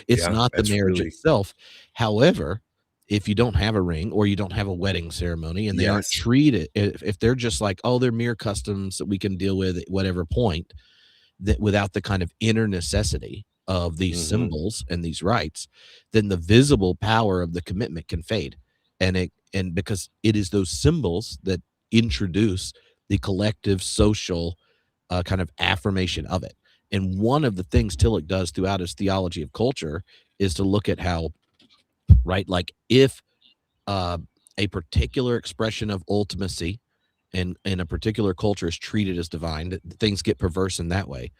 It's yeah, not the that's marriage really itself. However, if you don't have a ring or you don't have a wedding ceremony and they aren't yes. treated, if they're just like, oh, they're mere customs that we can deal with at whatever point, that without the kind of inner necessity of these Mhm, symbols and these rites, then the visible power of the commitment can fade. And because it is those symbols that introduce the collective social kind of affirmation of it. And one of the things Tillich does throughout his theology of culture is to look at how, right, like if uh, a particular expression of ultimacy in a particular culture is treated as divine, things get perverse in that way.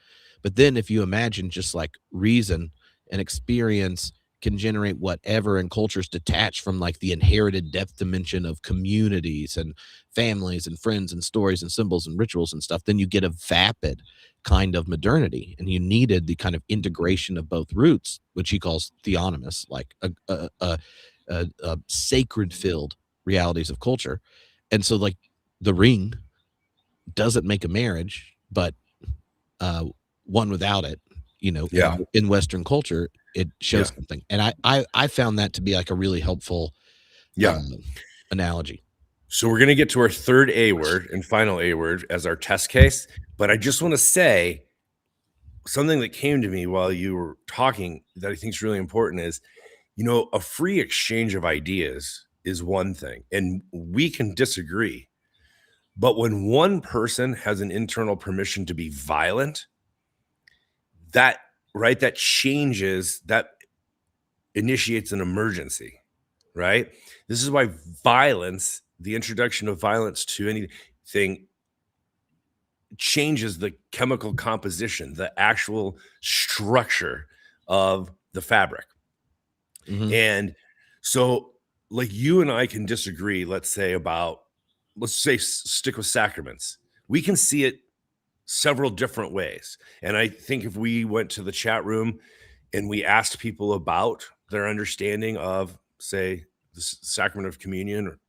But then if you imagine just like reason and experience can generate whatever, and cultures detached from like the inherited depth dimension of communities and families and friends and stories and symbols and rituals and stuff, then you get a vapid kind of modernity. And you needed the kind of integration of both roots, which he calls theonomous, like a sacred filled realities of culture. And so like the ring doesn't make a marriage, but uh, one without it, Yeah. in Western culture, it Yeah. shows something. And I found that to be like a really helpful Yeah. um, analogy. So we're going to get to our third A word and final A word as our test case. But I just want to say something that came to me while you were talking that I think is really important is, a free exchange of ideas is one thing, and we can disagree. But when one person has an internal permission to be violent, that right, that changes, that initiates an emergency, right? This is why violence, the introduction of violence to anything, changes the chemical composition, the actual structure of the fabric. Mm-hmm. And so, like, you and I can disagree, let's say, about, let's say, stick with sacraments. We can see it several different ways. And I think if we went to the chat room and we asked people about their understanding of, say, the sacrament of communion,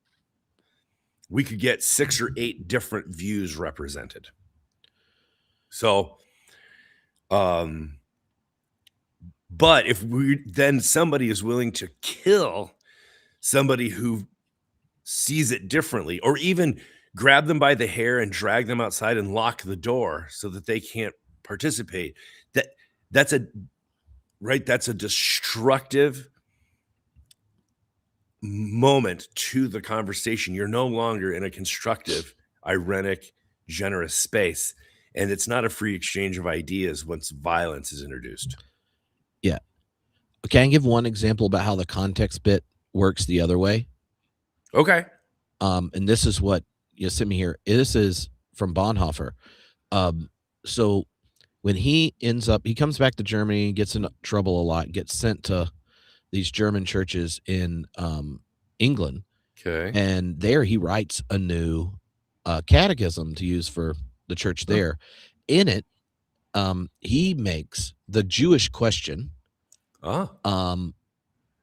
we could get 6 or 8 different views represented. So, but if then somebody is willing to kill somebody who sees it differently, or even grab them by the hair and drag them outside and lock the door so that they can't participate, that that's a right, that's a destructive moment to the conversation. You're no longer in a constructive, ironic, generous space, and it's not a free exchange of ideas once violence is introduced. Yeah. Can I give one example about how the context bit works the other way? Okay. And this is what you sent me here. This is from Bonhoeffer. So when he comes back to Germany, gets in trouble a lot, gets sent to these German churches in England. Okay. And there he writes a new catechism to use for the church Huh. there. In it, he makes the Jewish question Ah.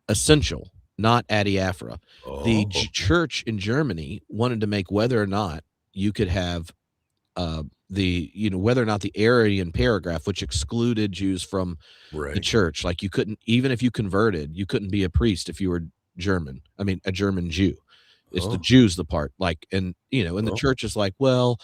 essential, not adiaphora. The Oh. church in Germany wanted to make whether or not you could have whether or not the Arian paragraph, which excluded Jews from the Right. church, like you couldn't, even if you converted, you couldn't be a priest if you were German. I mean, a German Jew. It's the Oh. Jews, the part, like, and the Oh. church is like, well,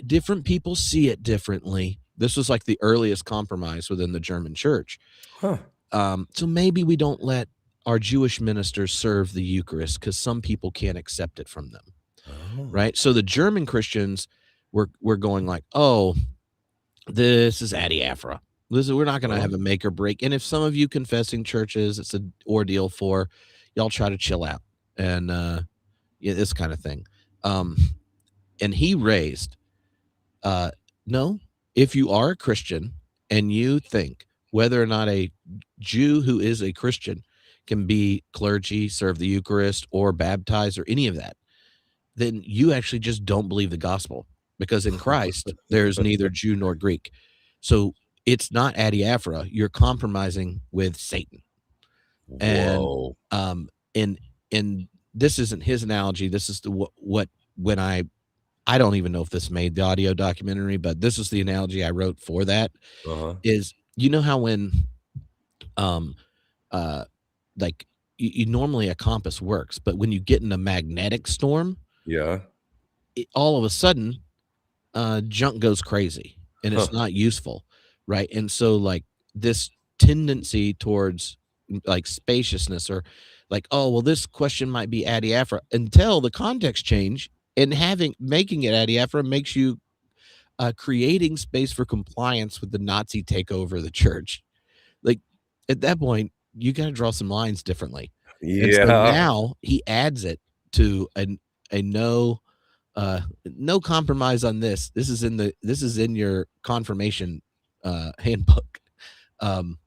different people see it differently. This was like the earliest compromise within the German church. Huh. So maybe we don't let our Jewish ministers serve the Eucharist because some people can't accept it from them. Oh. Right. So the German Christians were going like, oh, this is adiaphora. We're not going to Oh. have a make or break. And if some of you confessing churches, it's an ordeal for y'all, try to chill out and yeah, this kind of thing. And he raised, no, if you are a Christian and you think whether or not a Jew who is a Christian can be clergy, serve the Eucharist, or baptize, or any of that, then you actually just don't believe the gospel, because in Christ there's neither Jew nor Greek. So it's not adiaphora. You're compromising with Satan. And Whoa. and and this isn't his analogy. This is what when I don't even know if this made the audio documentary, but this is the analogy I wrote for that. Uh-huh. Is how when um uh like normally a compass works, but when you get in a magnetic storm, Yeah. all of a sudden junk goes crazy and Huh. it's not useful, right? And so like this tendency towards like spaciousness, or like, oh well, this question might be adiaphora, until the context change, and making it adiaphora makes you creating space for compliance with the Nazi takeover of the church. Like at that point, you got to draw some lines differently. And so Yeah. now he adds it to a no compromise on this. This is in your confirmation handbook. Um,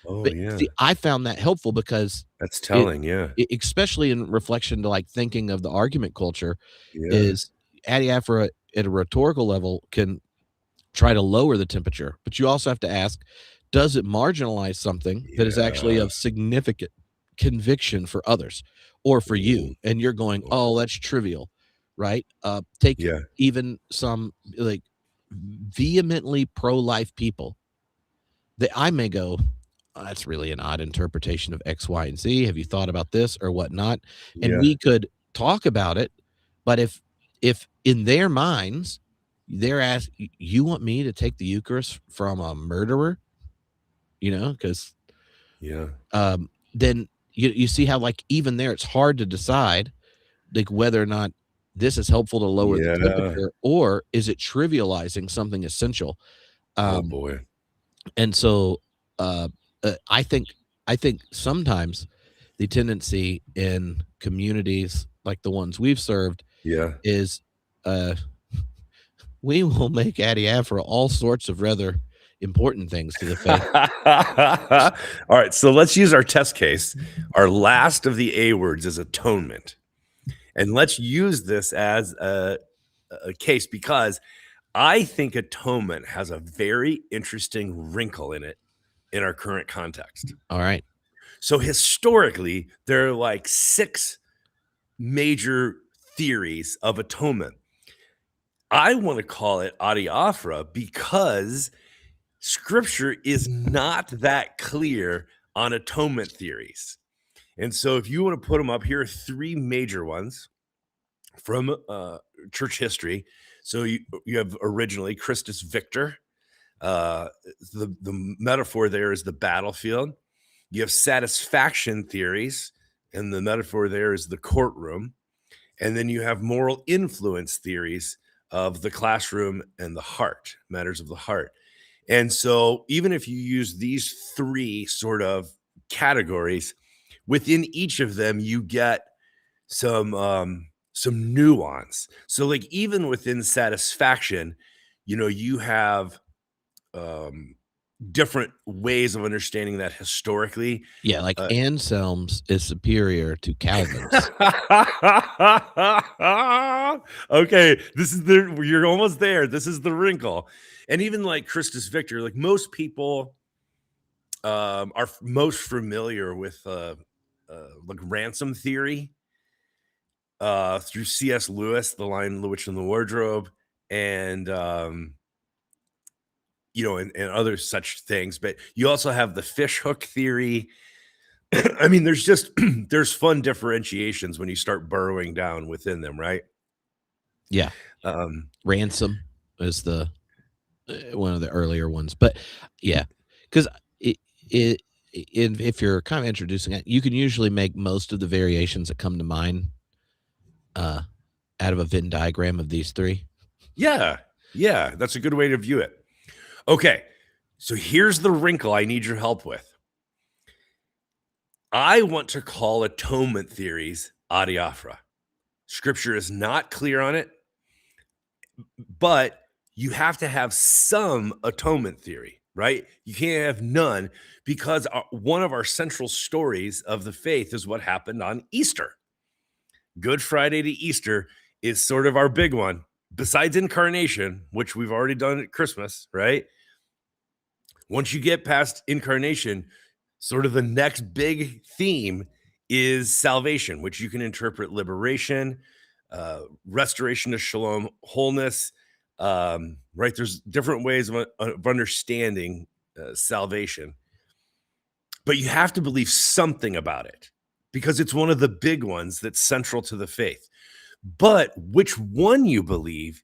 Oh, but yeah. see, I found that helpful because That's it, telling, yeah. especially in reflection to like thinking of the argument culture, Yeah. is adiaphora at a rhetorical level can try to lower the temperature, but you also have to ask, does it marginalize something that is actually Yeah. of significant conviction for others or for Ooh. you? And you're going, oh, that's trivial, right? Take Yeah. even some like vehemently pro-life people that I may go, "Oh, that's really an odd interpretation of X, Y, and Z. Have you thought about this or whatnot?" And Yeah. we could talk about it, but if in their minds they're asking, "You want me to take the Eucharist from a murderer?" You know, because Yeah. then you see how like even there it's hard to decide like whether or not this is helpful to lower the Yeah. temperature or is it trivializing something essential. Oh, Um, boy. and so uh, I think sometimes the tendency in communities like the ones we've served Yeah. is uh, we will make adiaphora all sorts of rather important things to the faith. All right, so let's use our test case. Our last of the A words is atonement. And let's use this as a case because I think atonement has a very interesting wrinkle in it in our current context. All right. So historically, there are like 6 major theories of atonement. I want to call it adiaphora because scripture is not that clear on atonement theories. And so if you want to put them up, here are 3 major ones from church history. So you have originally Christus Victor. Uh, the metaphor there is the battlefield. You have satisfaction theories, and the metaphor there is the courtroom. And then you have moral influence theories of the classroom and the heart, matters of the heart. And so, even if you use these 3 sort of categories, within each of them, you get some nuance. So, like, even within satisfaction, you have um, different ways of understanding that historically. Yeah, like Uh, Anselm's is superior to Calvin's. okay, you're almost there. This is the wrinkle. And even like Christus Victor, like most people are most familiar with like ransom theory through C.S. Lewis, The Lion, the Witch, and the Wardrobe, and and other such things. But you also have the fish hook theory. I mean, there's just there's fun differentiations when you start burrowing down within them, right? Yeah, Um, Ransom is the one of the earlier ones, but yeah, because it, it if you're kind of introducing it, you can usually make most of the variations that come to mind uh, out of a Venn diagram of these 3. yeah, yeah, that's a good way to view it. Okay, so here's the wrinkle I need your help with. I want to call atonement theories adiaphora. Scripture is not clear on it, but you have to have some atonement theory, right? You can't have none because one of our central stories of the faith is what happened on Easter. Good Friday to Easter is sort of our big one, besides incarnation, which we've already done at Christmas, right? Once you get past incarnation, sort of the next big theme is salvation, which you can interpret liberation, restoration to shalom, wholeness. Right? There's different ways of understanding salvation, but you have to believe something about it because it's one of the big ones that's central to the faith. But which one you believe,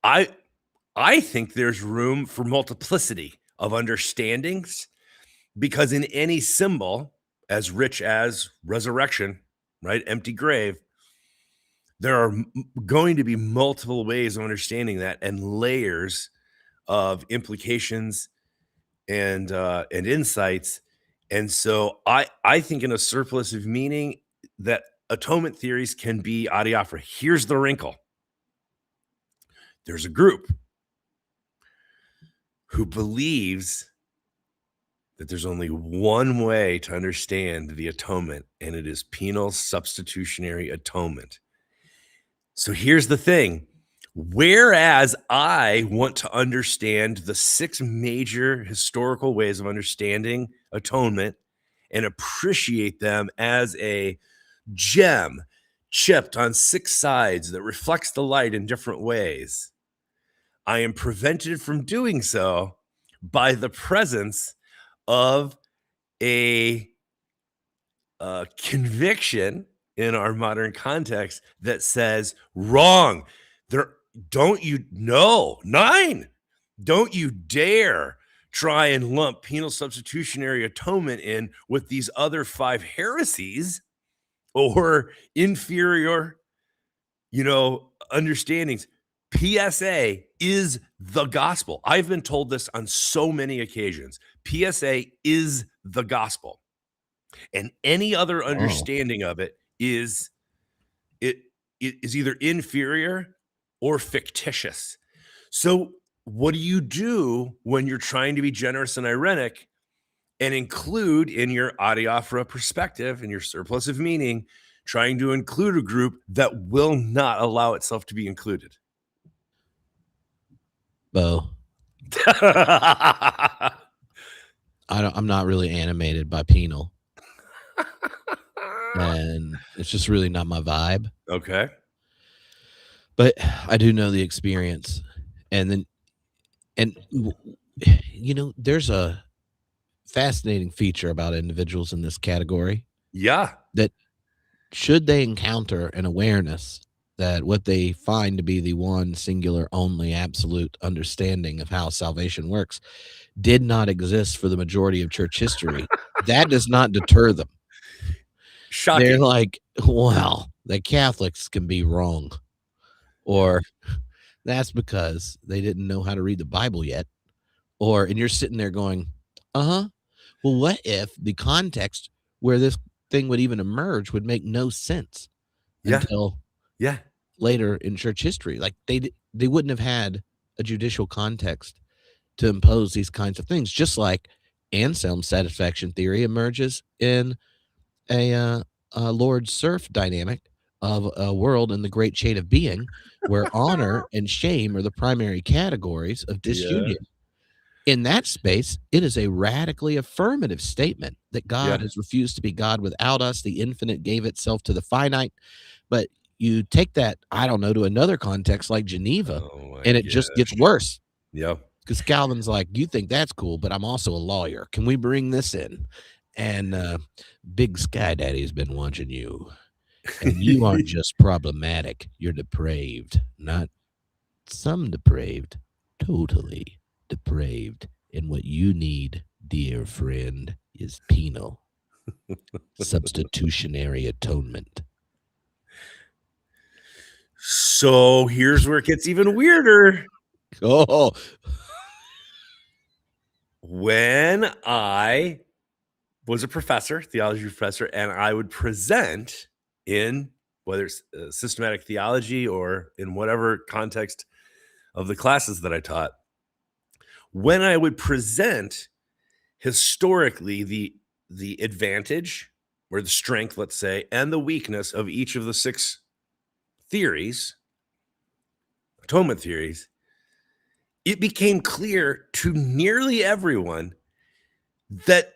I I think there's room for multiplicity of understandings because in any symbol as rich as resurrection, right, empty grave, There are going to be multiple ways of understanding that and layers of implications and insights. And so I think in a surplus of meaning that atonement theories can be adiaphora. Here's the wrinkle. There's a group who believes that there's only one way to understand the atonement, and it is penal substitutionary atonement. So here's the thing. Whereas I want to understand the 6 major historical ways of understanding atonement and appreciate them as a gem chipped on 6 sides that reflects the light in different ways, I am prevented from doing so by the presence of a conviction in our modern context that says wrong. There, don't you know? 9. Don't you dare try and lump penal substitutionary atonement in with these other 5 heresies or inferior, understandings. PSA is the gospel. I've been told this on so many occasions. PSA is the gospel. And any other Oh. understanding of it is either inferior or fictitious. So what do you do when you're trying to be generous and ironic and include in your adiaphora perspective and your surplus of meaning, trying to include a group that will not allow itself to be included? Bo, I'm not really animated by penal, and it's just really not my vibe. Okay. But I do know the experience, and then and there's a fascinating feature about individuals in this category Yeah. that should they encounter an awareness that what they find to be the one singular only absolute understanding of how salvation works did not exist for the majority of church history, that does not deter them. They're Shocking. like, well, the Catholics can be wrong, or that's because they didn't know how to read the Bible yet. And you're sitting there going, uh-huh. Well, what if the context where this thing would even emerge would make no sense Yeah. until Yeah. later in church history? Like they wouldn't have had a judicial context to impose these kinds of things, just like Anselm's satisfaction theory emerges in a Lord Serf dynamic of a world in the great chain of being where honor and shame are the primary categories of Yeah. disunion. In that space, it is a radically affirmative statement that God Yeah. has refused to be God without us. The infinite gave itself to the finite. But you take that, I don't know, to another context like Geneva, Oh my and it just gets gosh. worse Yep. because Calvin's like, you think that's cool, but I'm also a lawyer. Can we bring this in? And Big Sky Daddy's been watching you. And you aren't just problematic, you're depraved. Not some depraved, totally depraved. And what you need, dear friend, is penal substitutionary atonement. So here's where it gets even weirder. Oh, When I was a professor, theology professor, and I would present in whether it's systematic theology or in whatever context of the classes that I taught, when I would present historically the advantage or the strength, let's say, and the weakness of each of the 6 theories, atonement theories, it became clear to nearly everyone that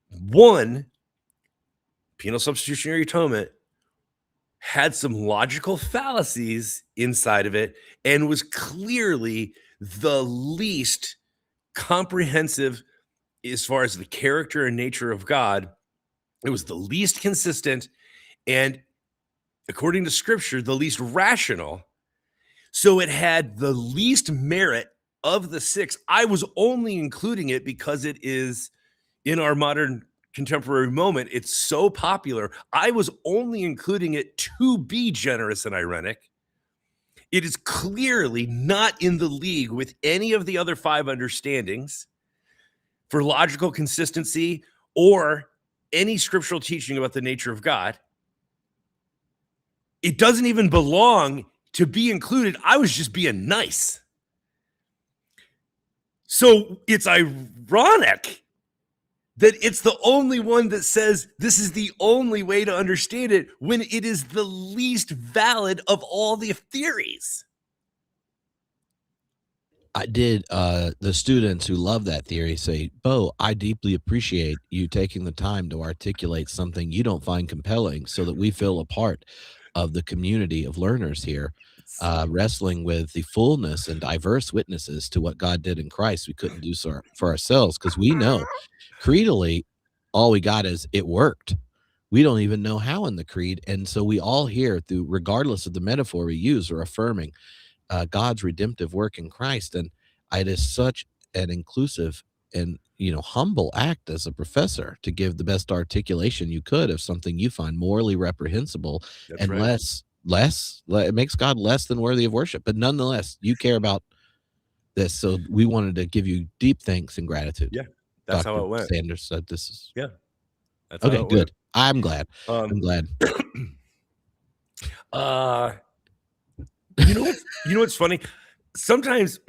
one, penal substitutionary atonement had some logical fallacies inside of it and was clearly the least comprehensive as far as the character and nature of God. It was the least consistent and, according to scripture, the least rational. So it had the least merit of the 6. I was only including it because it is in our modern contemporary moment, it's so popular. I was only including it to be generous and ironic. It is clearly not in the league with any of the other 5 understandings for logical consistency or any scriptural teaching about the nature of God. It doesn't even belong to be included. I was just being nice. So it's ironic that it's the only one that says this is the only way to understand it when it is the least valid of all the theories. I did the students who love that theory say, Bo, I deeply appreciate you taking the time to articulate something you don't find compelling so that we feel a part of the community of learners here, wrestling with the fullness and diverse witnesses to what God did in Christ. We couldn't do so for ourselves because we know creedally all we got is it worked. We don't even know how in the creed. And so we all here through, regardless of the metaphor we use, are affirming God's redemptive work in Christ. And it is such an inclusive and humble act as a professor to give the best articulation you could of something you find morally reprehensible. That's And right. it makes God less than worthy of worship, but nonetheless you care about this. So we wanted to give you deep thanks and gratitude. Yeah, that's how Dr. it went. Sanders said this is Yeah, that's how okay. it went. Good. I'm glad. I'm glad. You know what's funny? Sometimes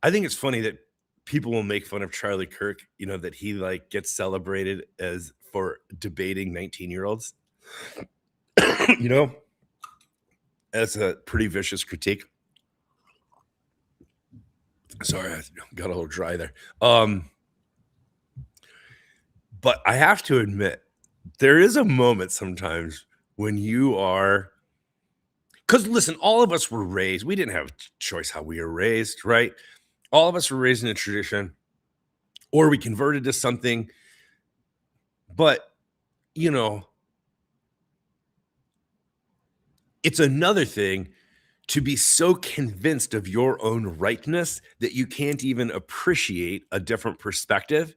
I think it's funny that people will make fun of Charlie Kirk, that he like gets celebrated as for debating 19-year-olds. That's a pretty vicious critique. Sorry, I got a little dry there. But I have to admit, there is a moment sometimes when you are, because listen, all of us were raised, we didn't have a choice how we were raised, right? All of us were raised in a tradition, or we converted to something. But, it's another thing to be so convinced of your own rightness that you can't even appreciate a different perspective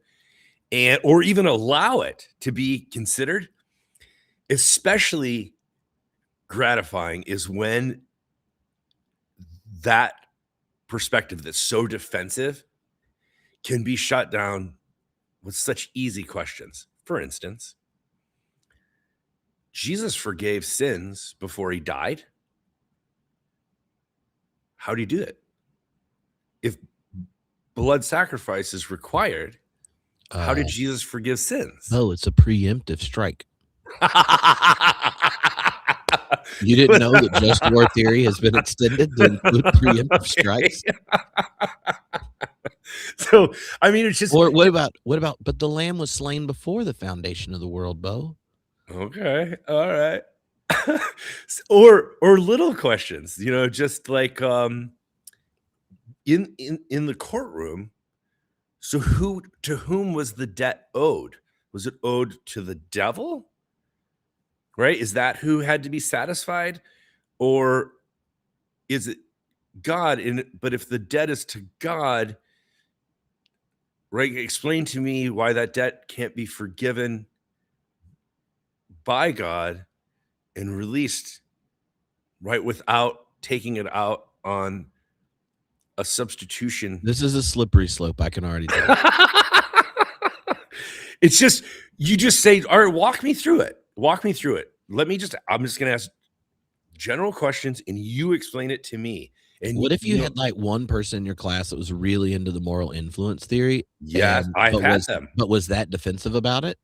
or even allow it to be considered. Especially gratifying is when that perspective that's so defensive can be shut down with such easy questions. For instance, Jesus forgave sins before he died. How do you do it? If blood sacrifice is required, how did Jesus forgive sins? Oh, it's a preemptive strike. You didn't know that just war theory has been extended to include preemptive strikes? So, I mean, it's just. Or what about, but the lamb was slain before the foundation of the world, Bo. Okay. All right. or little questions, just like in the courtroom. So to whom was the debt owed? Was it owed to the devil? Right? Is that who had to be satisfied? Or is it God? But if the debt is to God, right? Explain to me why that debt can't be forgiven by God and released, right? Without taking it out on a substitution. This is a slippery slope, I can already tell. It's just, you just say, all right, walk me through it. I'm just going to ask general questions and you explain it to me. And what if you had like one person in your class that was really into the moral influence theory? Yes, I've had them. But was that defensive about it?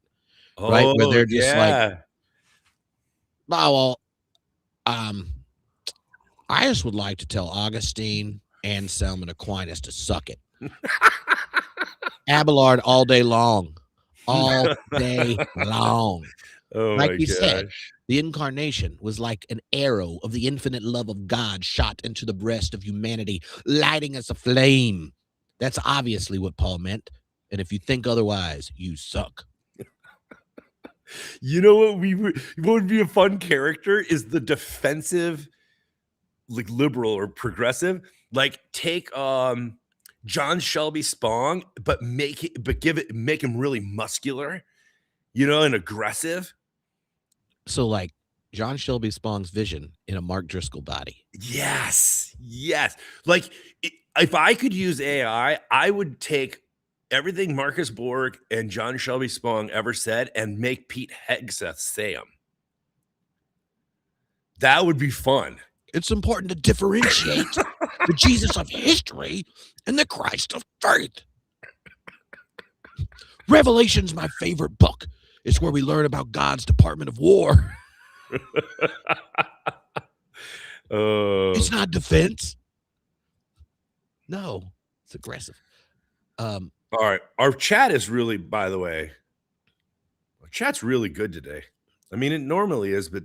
Oh, Right? Where they're just like, yeah. oh, well, I just would like to tell Augustine and Selman Aquinas to suck it. Abelard all day long. All day long. Oh, like my you said, gosh. the incarnation was like an arrow of the infinite love of God shot into the breast of humanity, lighting as a flame. That's obviously what Paul meant. And if you think otherwise, you suck. You know what would be a fun character is the defensive, like liberal or progressive. Like take John Shelby Spong, but make him really muscular and aggressive. So, like, John Shelby Spong's vision in a Mark Driscoll body. Yes. Yes. Like, if I could use AI, I would take everything Marcus Borg and John Shelby Spong ever said and make Pete Hegseth say them. That would be fun. It's important to differentiate the Jesus of history and the Christ of faith. Revelation's my favorite book. It's where we learn about God's Department of War. It's not defense. No, it's aggressive. All right. Our chat is really, by the way, our chat's really good today. I mean, it normally is, but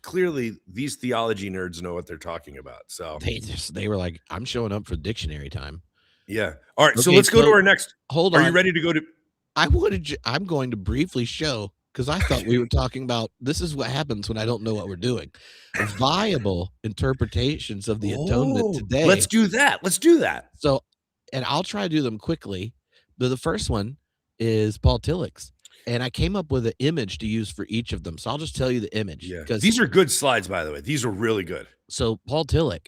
clearly these theology nerds know what they're talking about. So they were like, I'm showing up for dictionary time. yeah. All right. So Okay, let's go to so our next. hold on. Are you ready to go to? I'm going to briefly show, because I thought we were talking about, this is what happens when I don't know what we're doing. Viable interpretations of the atonement today. Let's do that. Let's do that. So, and I'll try to do them quickly. But the first one is Paul Tillich's. And I came up with an image to use for each of them. So I'll just tell you the image. Yeah. Because these are good slides, by the way. These are really good. So Paul Tillich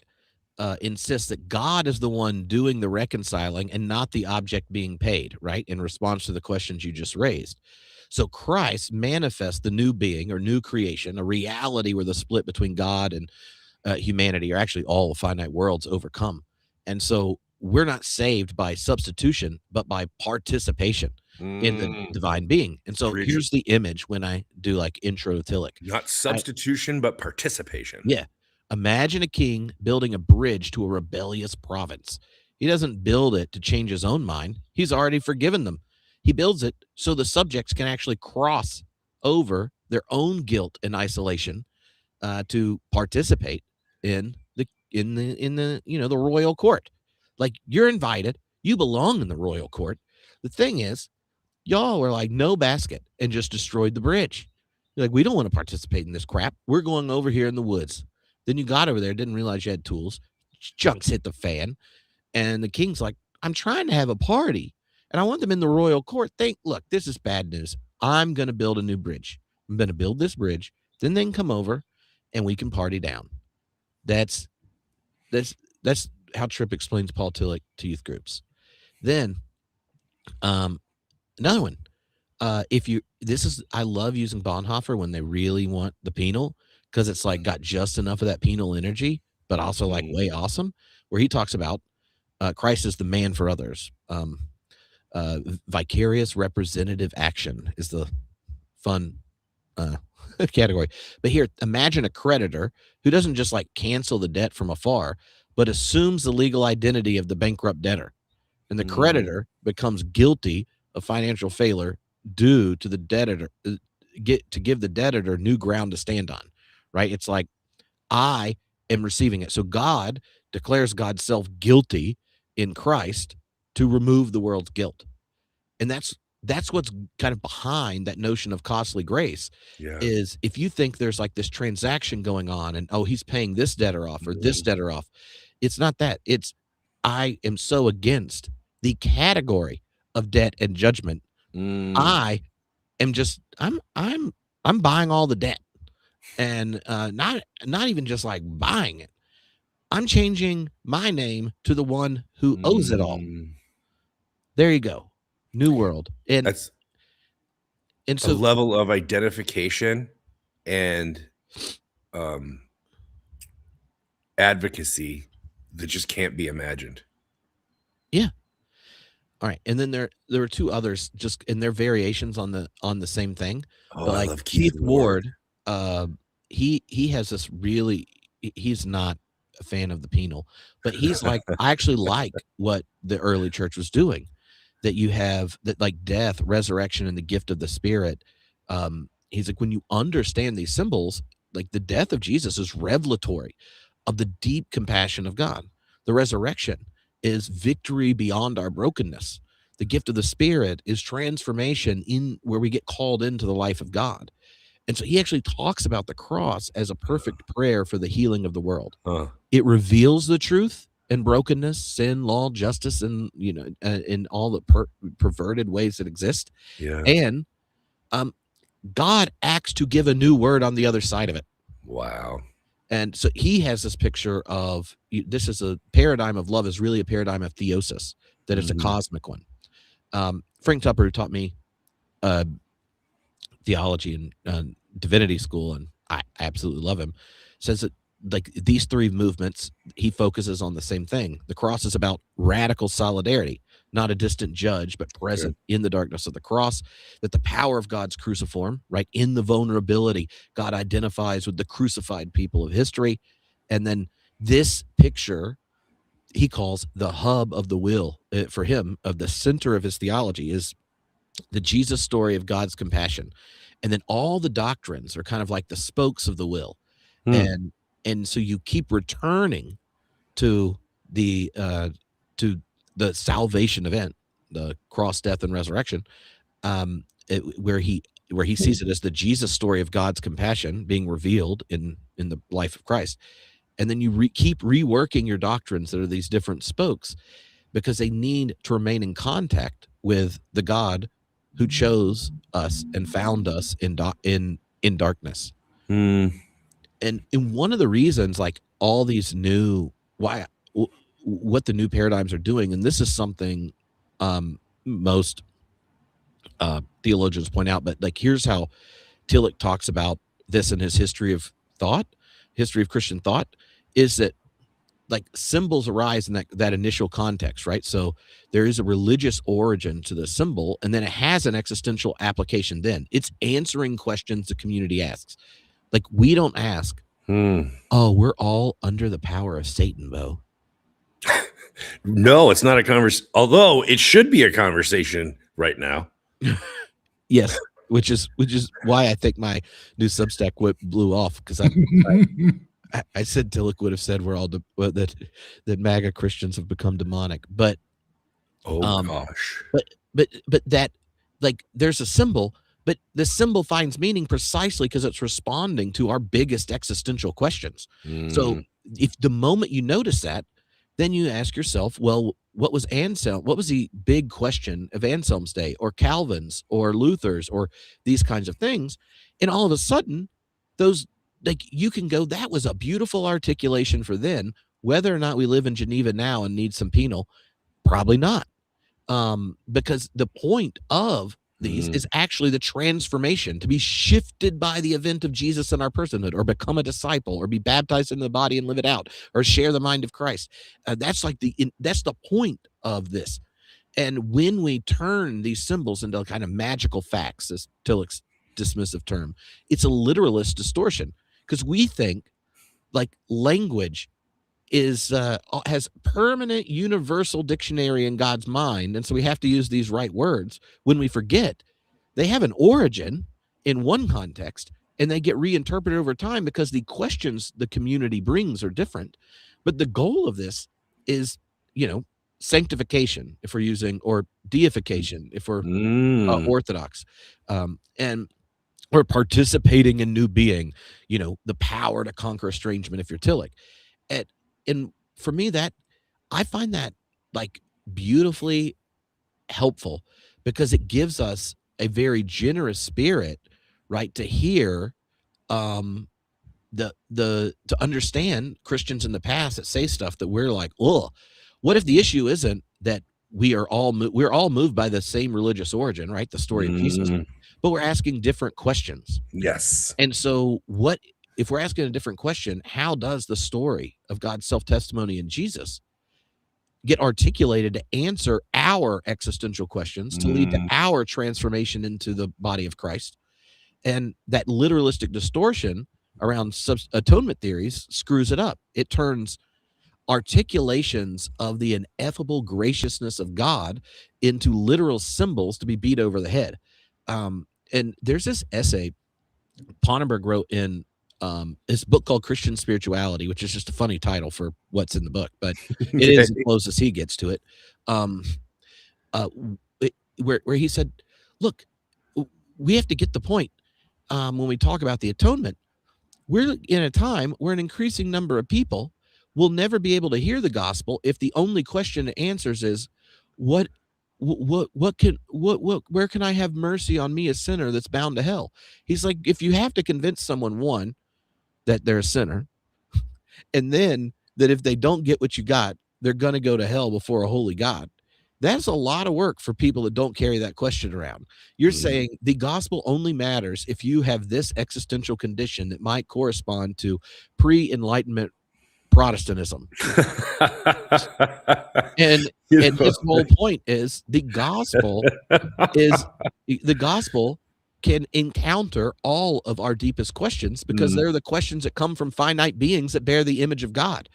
insists that God is the one doing the reconciling and not the object being paid, right? In response to the questions you just raised. So Christ manifests the new being or new creation, a reality where the split between God and humanity, or actually all of finite worlds, overcome. And so we're not saved by substitution, but by participation in the divine being. And so here's the image when I do like intro to Tillich. Not substitution, but participation. Yeah. Imagine a king building a bridge to a rebellious province. He doesn't build it to change his own mind. He's already forgiven them. He builds it so the subjects can actually cross over their own guilt and isolation to participate in the the royal court. Like, you're invited. You belong in the royal court. The thing is, y'all were like, no basket, and just destroyed the bridge. You're like, we don't want to participate in this crap. We're going over here in the woods. Then you got over there, didn't realize you had tools. Chunks hit the fan. And the king's like, I'm trying to have a party, and I want them in the royal court. Look, this is bad news. I'm going to build a new bridge. I'm going to build this bridge. Then they can come over, and we can party down. That's how Tripp explains Paul Tillich to youth groups. Then, another one. I love using Bonhoeffer when they really want the penal, because it's like got just enough of that penal energy, but also like way awesome, where he talks about Christ is the man for others. Vicarious representative action is the fun category. But here, imagine a creditor who doesn't just like cancel the debt from afar, but assumes the legal identity of the bankrupt debtor. And the creditor becomes guilty of financial failure due to the debtor to give the debtor new ground to stand on, right? It's like, I am receiving it. So God declares God's self guilty in Christ to remove the world's guilt. And that's what's kind of behind that notion of costly grace. Is if you think there's like this transaction going on and, oh, he's paying this debtor off or this debtor off. It's not that. It's, I am so against the category of debt and judgment. I am just, I'm buying all the debt, and not even just like buying it. I'm changing my name to the one who owes it all. There you go. New world. And that's so a level of identification and advocacy that just can't be imagined. Yeah. All right. And then there were two others just in their variations on the same thing. Oh, but like I love Keith Ward, he has this really, he's not a fan of the penal, but he's like, I actually like what the early church was doing, that you have that like death, resurrection, and the gift of the Spirit. He's like, when you understand these symbols, like the death of Jesus is revelatory of the deep compassion of God. The resurrection is victory beyond our brokenness. The gift of the Spirit is transformation in where we get called into the life of God. And so he actually talks about the cross as a perfect prayer for the healing of the world. It reveals the truth and brokenness, sin, law, justice, and in all the perverted ways that exist. Yeah. And God acts to give a new word on the other side of it. Wow. And so he has this picture of this is a paradigm of love is really a paradigm of theosis, that it's a Mhm. cosmic one. Frank Tupper, who taught me uh, theology and divinity school, and I absolutely love him, says that like these three movements, he focuses on the same thing. The cross is about radical solidarity, not a distant judge, but Okay. present in the darkness of the cross. That the power of God's cruciform, right, in the vulnerability, God identifies with the crucified people of history. And then this picture he calls the hub of the will for him, of the center of his theology, is the Jesus story of God's compassion. And then all the doctrines are kind of like the spokes of the will. Hmm. And so you keep returning to the uh to the salvation event, the cross, death, and resurrection, where he sees it as the Jesus story of God's compassion being revealed in the life of Christ. And then you keep reworking your doctrines that are these different spokes, because they need to remain in contact with the God who chose us and found us in darkness. Hmm. And one of the reasons, like all these new why what the new paradigms are doing, and this is something most theologians point out, but like here's how Tillich talks about this in his history of Christian thought, is that like symbols arise in that initial context, right? So there is a religious origin to the symbol, and then it has an existential application. Then it's answering questions the community asks. Like we don't ask, Hmm. "Oh, we're all under the power of Satan, Bo." No, it's not a conversation. Although it should be a conversation right now. Yes, which is why I think my new Substack blew off, because I said Tillich would have said we're all that MAGA Christians have become demonic, but Oh um gosh. but that, like, there's a symbol, but the symbol finds meaning precisely because it's responding to our biggest existential questions. So Hmm. if the moment you notice that, then you ask yourself, well, what was the big question of Anselm's day, or Calvin's, or Luther's, or these kinds of things? And all of a sudden, those, like, you can go, that was a beautiful articulation for then. Whether or not we live in Geneva now and need some penal, probably not, because the point of these Hmm. is actually the transformation, to be shifted by the event of Jesus in our personhood, or become a disciple, or be baptized into the body and live it out, or share the mind of Christ. That's the point of this. And when we turn these symbols into kind of magical facts, as Tillich's dismissive term, it's a literalist distortion, because we think like language is has permanent universal dictionary in God's mind, and so we have to use these right words, when we forget they have an origin in one context, and they get reinterpreted over time because the questions the community brings are different. But the goal of this is, sanctification, if we're using, or deification if we're Hmm. orthodox, and we're participating in new being, the power to conquer estrangement if you're Tillich. And and for me, that I find that like beautifully helpful, because it gives us a very generous spirit, right, to hear, um the to understand Christians in the past that say stuff that we're like, oh, what if the issue isn't that we're all moved by the same religious origin, right, the story of Jesus, Hmm. but we're asking different questions. Yes. And so, what if we're asking a different question? How does the story of God's self-testimony in Jesus get articulated to answer our existential questions, to lead to Hmm. our transformation into the body of Christ? And that literalistic distortion around atonement theories screws it up. It turns articulations of the ineffable graciousness of God into literal symbols to be beat over the head. And there's this essay Ponnenberg wrote in his book called Christian Spirituality, which is just a funny title for what's in the book, but it Okay. is as close as he gets to it. Um, where he said, "Look, we have to get the point, when we talk about the atonement. We're in a time where an increasing number of people will never be able to hear the gospel if the only question it answers is what." where can I have mercy on me, a sinner that's bound to hell? He's like, if you have to convince someone, one, that they're a sinner, and then that if they don't get what you got, they're going to go to hell before a holy God. That's a lot of work for people that don't carry that question around. You're saying the gospel only matters if you have this existential condition that might correspond to pre-Enlightenment Protestantism. And You and know? his whole point is is the gospel can encounter all of our deepest questions because Mhm, they're the questions that come from finite beings that bear the image of God.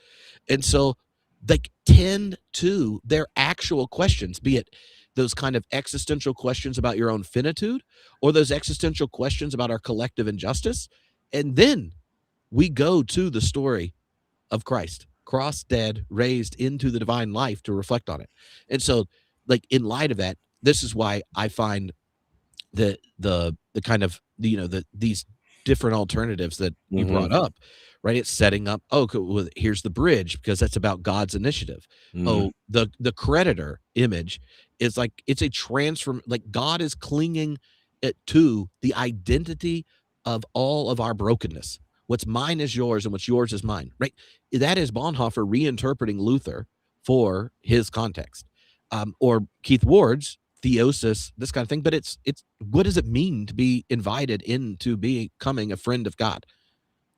And so they tend to their actual questions, be it those kind of existential questions about your own finitude or those existential questions about our collective injustice. And then we go to the story of Christ, cross, dead, raised into the divine life to reflect on it. And so, like, in light of that, this is why I find the kind of these different alternatives that you brought mhm, up, right? It's setting up, oh, well, here's the bridge because that's about God's initiative. mhm, Oh, the creditor image is like it's a transform, like God is clinging it to the identity of all of our brokenness. What's mine is yours and what's yours is mine, right? That is Bonhoeffer reinterpreting Luther for his context. Or Keith Ward's theosis, this kind of thing. But it's what does it mean to be invited into becoming a friend of God?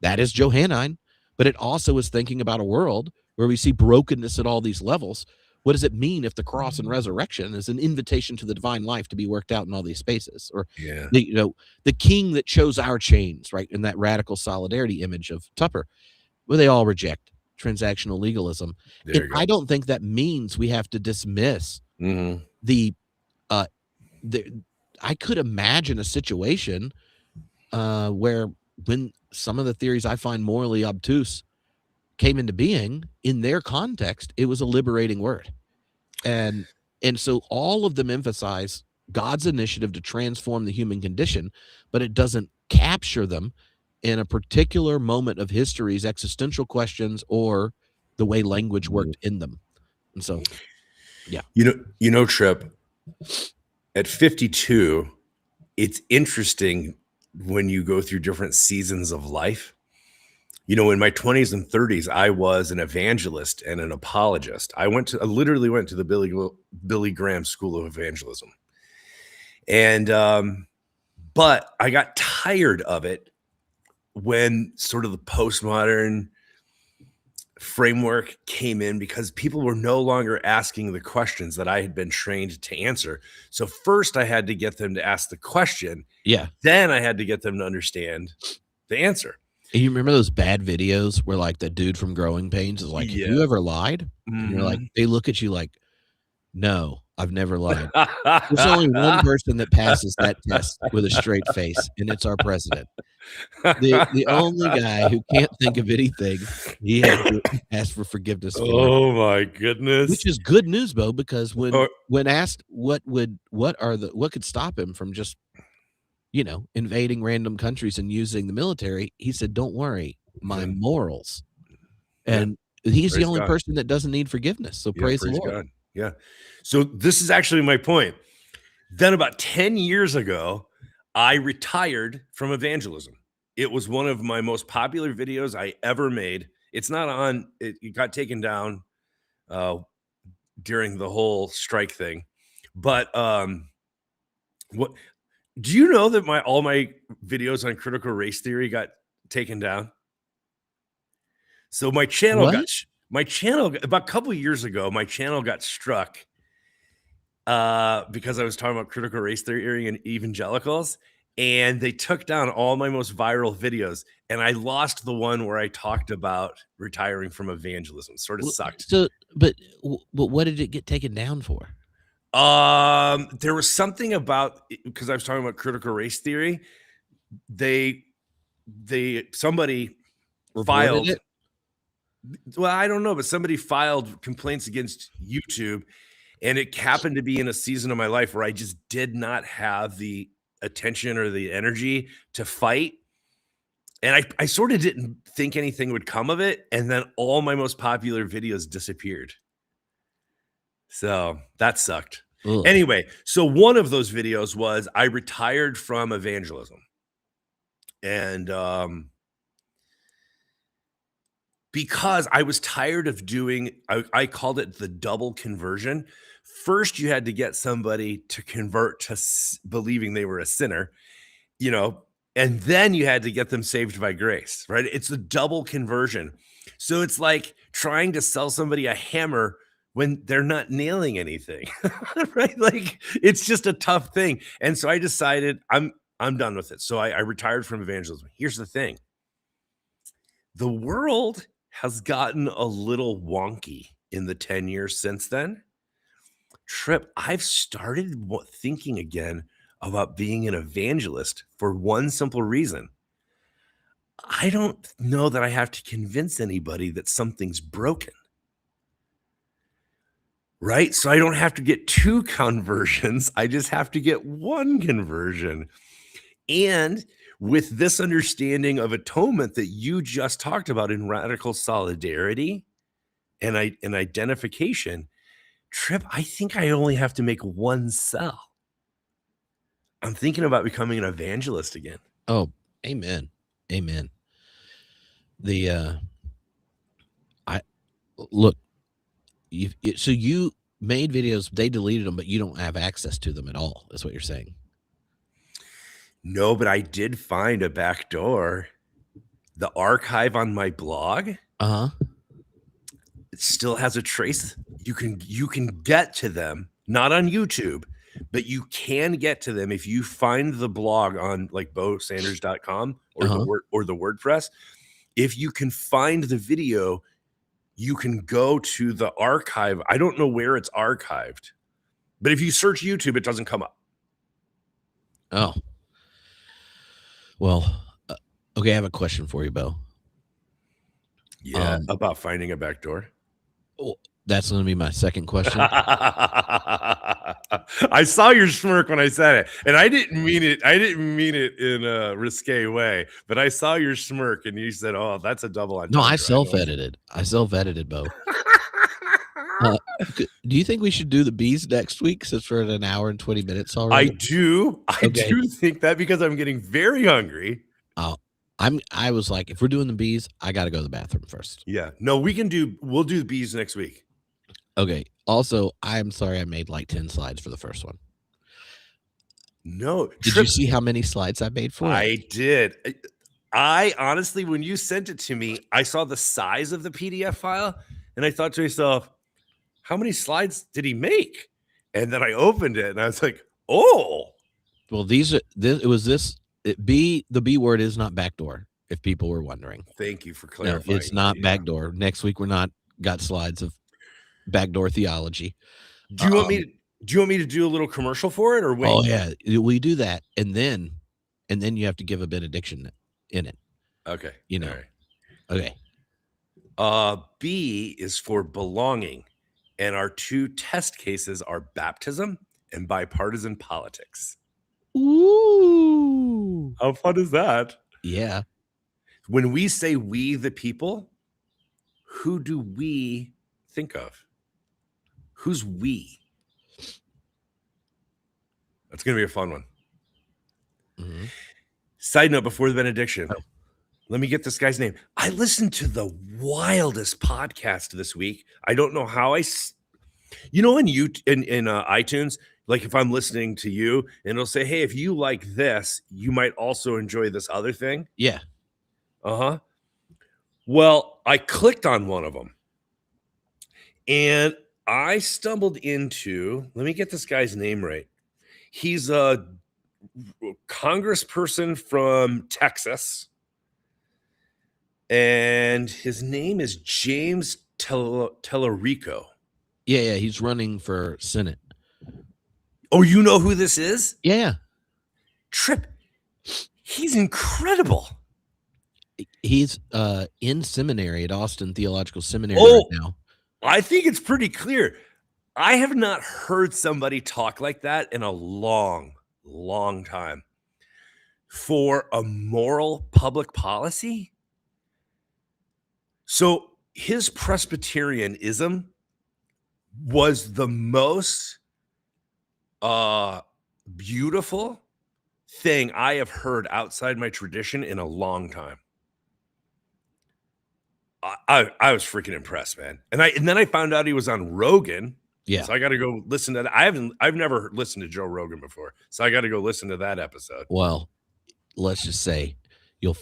That is Johannine, but it also is thinking about a world where we see brokenness at all these levels. What does it mean if the cross and resurrection is an invitation to the divine life to be worked out in all these spaces? Or yeah, the king that chose our chains, right? In that radical solidarity image of Tupper, where they all reject transactional legalism. And there you I go. don't think that means we have to dismiss Mhm, the uh the I could imagine a situation where when some of the theories I find morally obtuse came into being in their context, it was a liberating word. And so all of them emphasize God's initiative to transform the human condition, but it doesn't capture them in a particular moment of history's existential questions or the way language mhm. worked in them. And so, yeah. Trip, at 52, it's interesting when you go through different seasons of life. In my 20s and 30s, I was an evangelist and an apologist. I literally went to the Billy Graham School of Evangelism. And but I got tired of it when sort of the postmodern framework came in because people were no longer asking the questions that I had been trained to answer. So first I had to get them to ask the question, Yeah. then I had to get them to understand the answer. And you remember those bad videos where like the dude from Growing Pains is like, "Have you Yeah. ever lied?" And you're like, Mhm. they look at you like, "No, I've never lied." There's only one person that passes that test with a straight face, and it's our president. The only guy who can't think of anything he had to ask for forgiveness for, Oh my which goodness. is good news, though, because Or when asked what could stop him from just, invading random countries and using the military, he said, "Don't worry, my yeah, morals." yeah, And he's the praise only God. person that doesn't need forgiveness, so Yeah, praise the praise Lord. God. Yeah. So this is actually my point. Then about 10 years ago, I retired from evangelism. It was one of my most popular videos I ever made. It's not on it got taken down, uh, during the whole strike thing. But, what do you know that my all my videos on critical race theory got taken down? So What? my channel about a couple of years ago, my channel got struck, because I was talking about critical race theory and evangelicals, and they took down all my most viral videos, and I lost the one where I talked about retiring from evangelism. Sort of W sucked. so but what did it get taken down for? There was something about because I was talking about critical race theory. They somebody Reported filed. it? Well, I don't know, but somebody filed complaints against YouTube, and it happened to be in a season of my life where I just did not have the attention or the energy to fight. And I sort of didn't think anything would come of it. And then all my most popular videos disappeared. So that sucked. Ugh. Anyway, so one of those videos was I retired from evangelism. And because I was tired of doing, I called it the double conversion. First, you had to get somebody to convert to believing they were a sinner, you know, and then you had to get them saved by grace, right? It's a double conversion. So it's like trying to sell somebody a hammer when they're not nailing anything, right? Like it's just a tough thing. And so I decided I'm done with it. So I retired from evangelism. Here's the thing. The world has gotten a little wonky in the 10 years since then. Trip, I've started thinking again about being an evangelist for one simple reason. I don't know that I have to convince anybody that something's broken, right? So I don't have to get two conversions. I just have to get one conversion. And with this understanding of atonement that you just talked about in radical solidarity and identification, Trip, I think I only have to make one cell. I'm thinking about becoming an evangelist again. Oh, amen. Amen. The I look, so you made videos, they deleted them, but you don't have access to them at all. That's what you're saying. No, but I did find a back door. The archive on my blog, Uh-huh. it still has a trace. You can get to them, not on YouTube, but you can get to them if you find the blog on like bosanders.com or Uh-huh. the WordPress. If you can find the video, you can go to the archive. I don't know where it's archived, but if you search YouTube, it doesn't come up. Oh. Well, okay, I have a question for you, Bo. Yeah, about finding a back door. Well, that's going to be my second question. I saw your smirk when I said it, and I didn't mean it. I didn't mean it in a risque way, but I saw your smirk, and you said, "Oh, that's a double entendre." No, I self-edited. Bo. Do you think we should do the bees next week since we're at an hour and 20 minutes already? I do. I Okay. do think that because I'm getting very hungry. I was like, if we're doing the bees, I got to go to the bathroom first. Yeah. No, we'll do the bees next week. Okay. Also, I'm sorry I made like 10 slides for the first one. No. Did you see how many slides I made for it? I did. I honestly, when you sent it to me, I saw the size of the PDF file and I thought to myself, how many slides did he make? And then I opened it and I was like, oh. Well, the B word is not backdoor, if people were wondering. Thank you for clarifying. No, it's not backdoor. Next week, we're not got slides of backdoor theology. Do you want me to do a little commercial for it or wait? Oh yeah, we do that, and then you have to give a benediction in it. Okay. You know. Right. Okay. B is for belonging, and our two test cases are baptism and bipartisan politics. Ooh. How fun is that? Yeah. When we say we the people, who do we think of? Who's we? That's going to be a fun one. Mm-hmm. Side note before the benediction. Oh. Let me get this guy's name. I listened to the wildest podcast this week. I don't know how in iTunes, like if I'm listening to you and it'll say, hey, if you like this, you might also enjoy this other thing. Yeah. Uh-huh. Well, I clicked on one of them and I stumbled into, let me get this guy's name right. He's a congressperson from Texas. And his name is James Tellerico. Yeah, he's running for Senate. Oh, you know who this is? Yeah. Trip. He's incredible. He's in seminary at Austin Theological Seminary right now. I think it's pretty clear. I have not heard somebody talk like that in a long, long time. For a moral public policy? So his Presbyterianism was the most Uh, beautiful thing I have heard outside my tradition in a long time. I was freaking impressed, man. And then I found out he was on Rogan, Yeah. so I got to go listen to that. I've never listened to Joe Rogan before, so I got to go listen to that episode. Well, let's just say you'll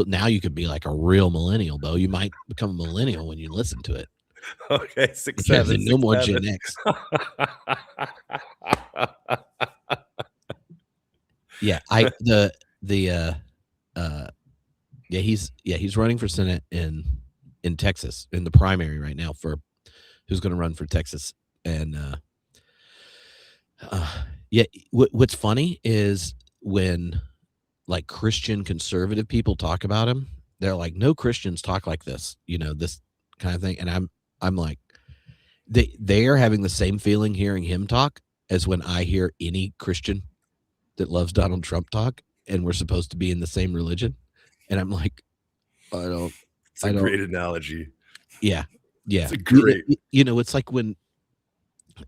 now you could be like a real millennial, Bo. You might become a millennial when you listen to it. Okay, six Because seven then no six more seven. Gen X. Yeah, he's running for Senate in Texas in the primary right now for who's going to run for Texas. And what's funny is when like Christian conservative people talk about him, they're like, no Christians talk like this, this kind of thing. And I'm like, they are having the same feeling hearing him talk as when I hear any Christian that loves Donald Trump talk, and we're supposed to be in the same religion. And I'm like, It's a I don't. great analogy. Yeah. It's a great. It's like when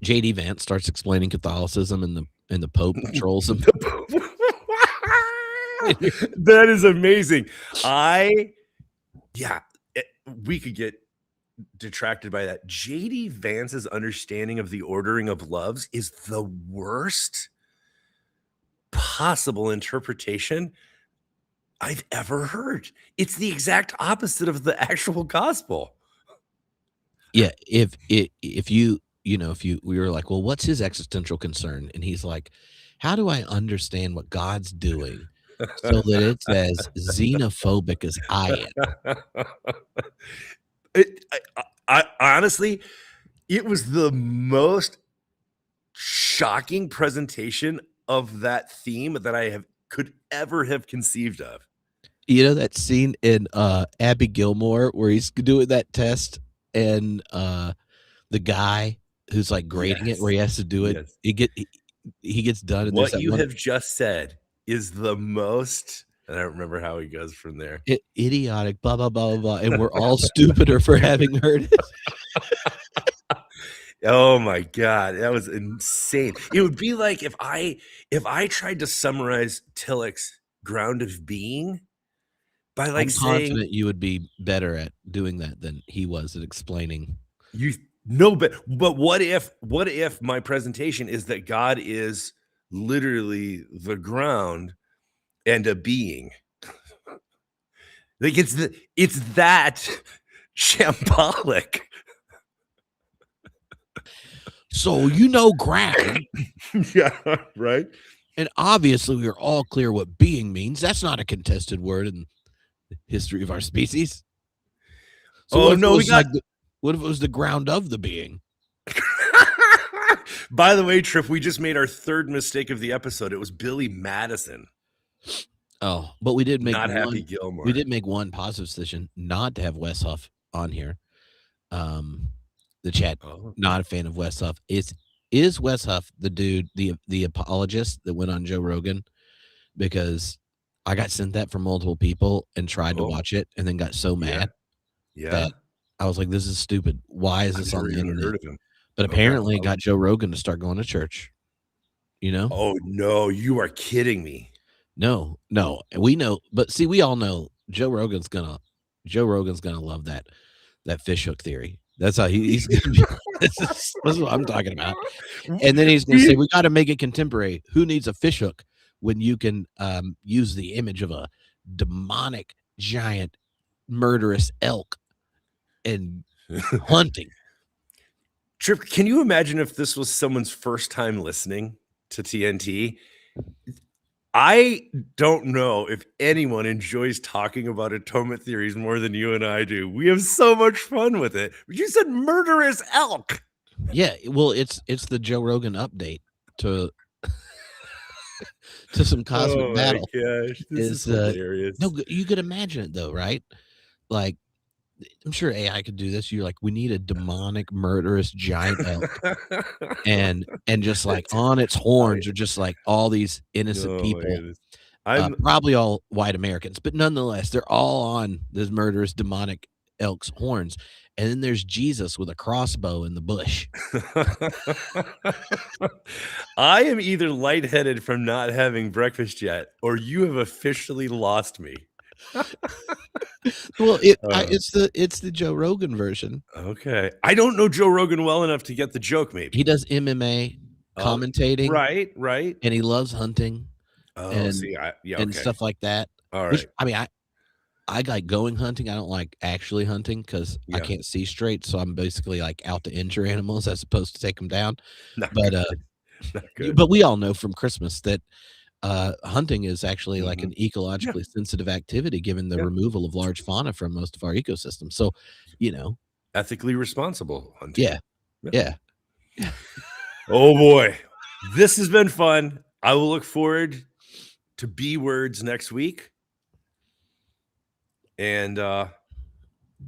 JD Vance starts explaining Catholicism and the Pope trolls him. That is amazing. We could get detracted by that. JD Vance's understanding of the ordering of loves is the worst possible interpretation I've ever heard. It's the exact opposite of the actual gospel. Yeah, if we were like, well, what's his existential concern? And he's like, how do I understand what God's doing so that it's as xenophobic as I am? I honestly, it was the most shocking presentation of that theme that I could ever have conceived of. You know that scene in Abby Gilmore where he's doing that test and the guy who's like grading it where he has to do it, he gets done and what you have just said is the most, and I don't remember how he goes from there. Idiotic, blah blah blah blah, and we're all stupider for having heard it. Oh my god, that was insane. It would be like if I tried to summarize Tillich's ground of being by like I'm confident you would be better at doing that than he was at explaining. But what if my presentation is that God is literally the ground and a being? Like it's that shambolic. So ground. Yeah, right. And obviously we are all clear what being means. That's not a contested word in the history of our species. So what if it was the ground of the being? By the way, Tripp, we just made our third mistake of the episode. It was Billy Madison. Oh, but we did make Happy Gilmore. We did make one positive decision not to have Wes Huff on here. The chat, not a fan of Wes Huff. Is Wes Huff the dude, the apologist that went on Joe Rogan? Because I got sent that from multiple people and tried to watch it and then got so mad that I was like, this is stupid. Why is this on the internet? Heard of him. But apparently it got Joe Rogan to start going to church. Oh no, you are kidding me. No, we know, but see, we all know Joe Rogan's gonna love that fishhook theory. That's how he's gonna be. That's what I'm talking about. And then he's gonna say, we got to make it contemporary. Who needs a fishhook when you can use the image of a demonic, giant, murderous elk and hunting? Tripp, can you imagine if this was someone's first time listening to TNT? I don't know if anyone enjoys talking about atonement theories more than you and I do. We have so much fun with it. You said murderous elk. Yeah, well, it's the Joe Rogan update to some cosmic battle. Gosh, this is hilarious. No, you could imagine it though, right? Like, I'm sure AI could do this. You're like, we need a demonic, murderous giant elk, and just like on its horns are just like all these innocent people, probably all white Americans, but nonetheless, they're all on this murderous, demonic elk's horns, and then there's Jesus with a crossbow in the bush. I am either lightheaded from not having breakfast yet, or you have officially lost me. Well, Uh, it's the Joe Rogan version. okay. I don't know Joe Rogan well enough to get the joke, He maybe. does MMA Oh, commentating, right, right. and he loves hunting Oh, and see, yeah, and okay. stuff like that, All which right. I mean, I like going hunting, I don't like actually hunting because I Yeah. can't see straight, so I'm basically, like, out to injure animals as opposed to take them down, Not but, good, not good. but we all know from Christmas that, hunting is actually, like, Mhm. an Yeah, ecologically sensitive activity given the yeah. removal of large fauna from most of our ecosystem, so, you know. Ethically responsible hunting. Yeah, Yeah. yeah, yeah. Oh, boy. This has been fun. I will look forward to B words next week, and,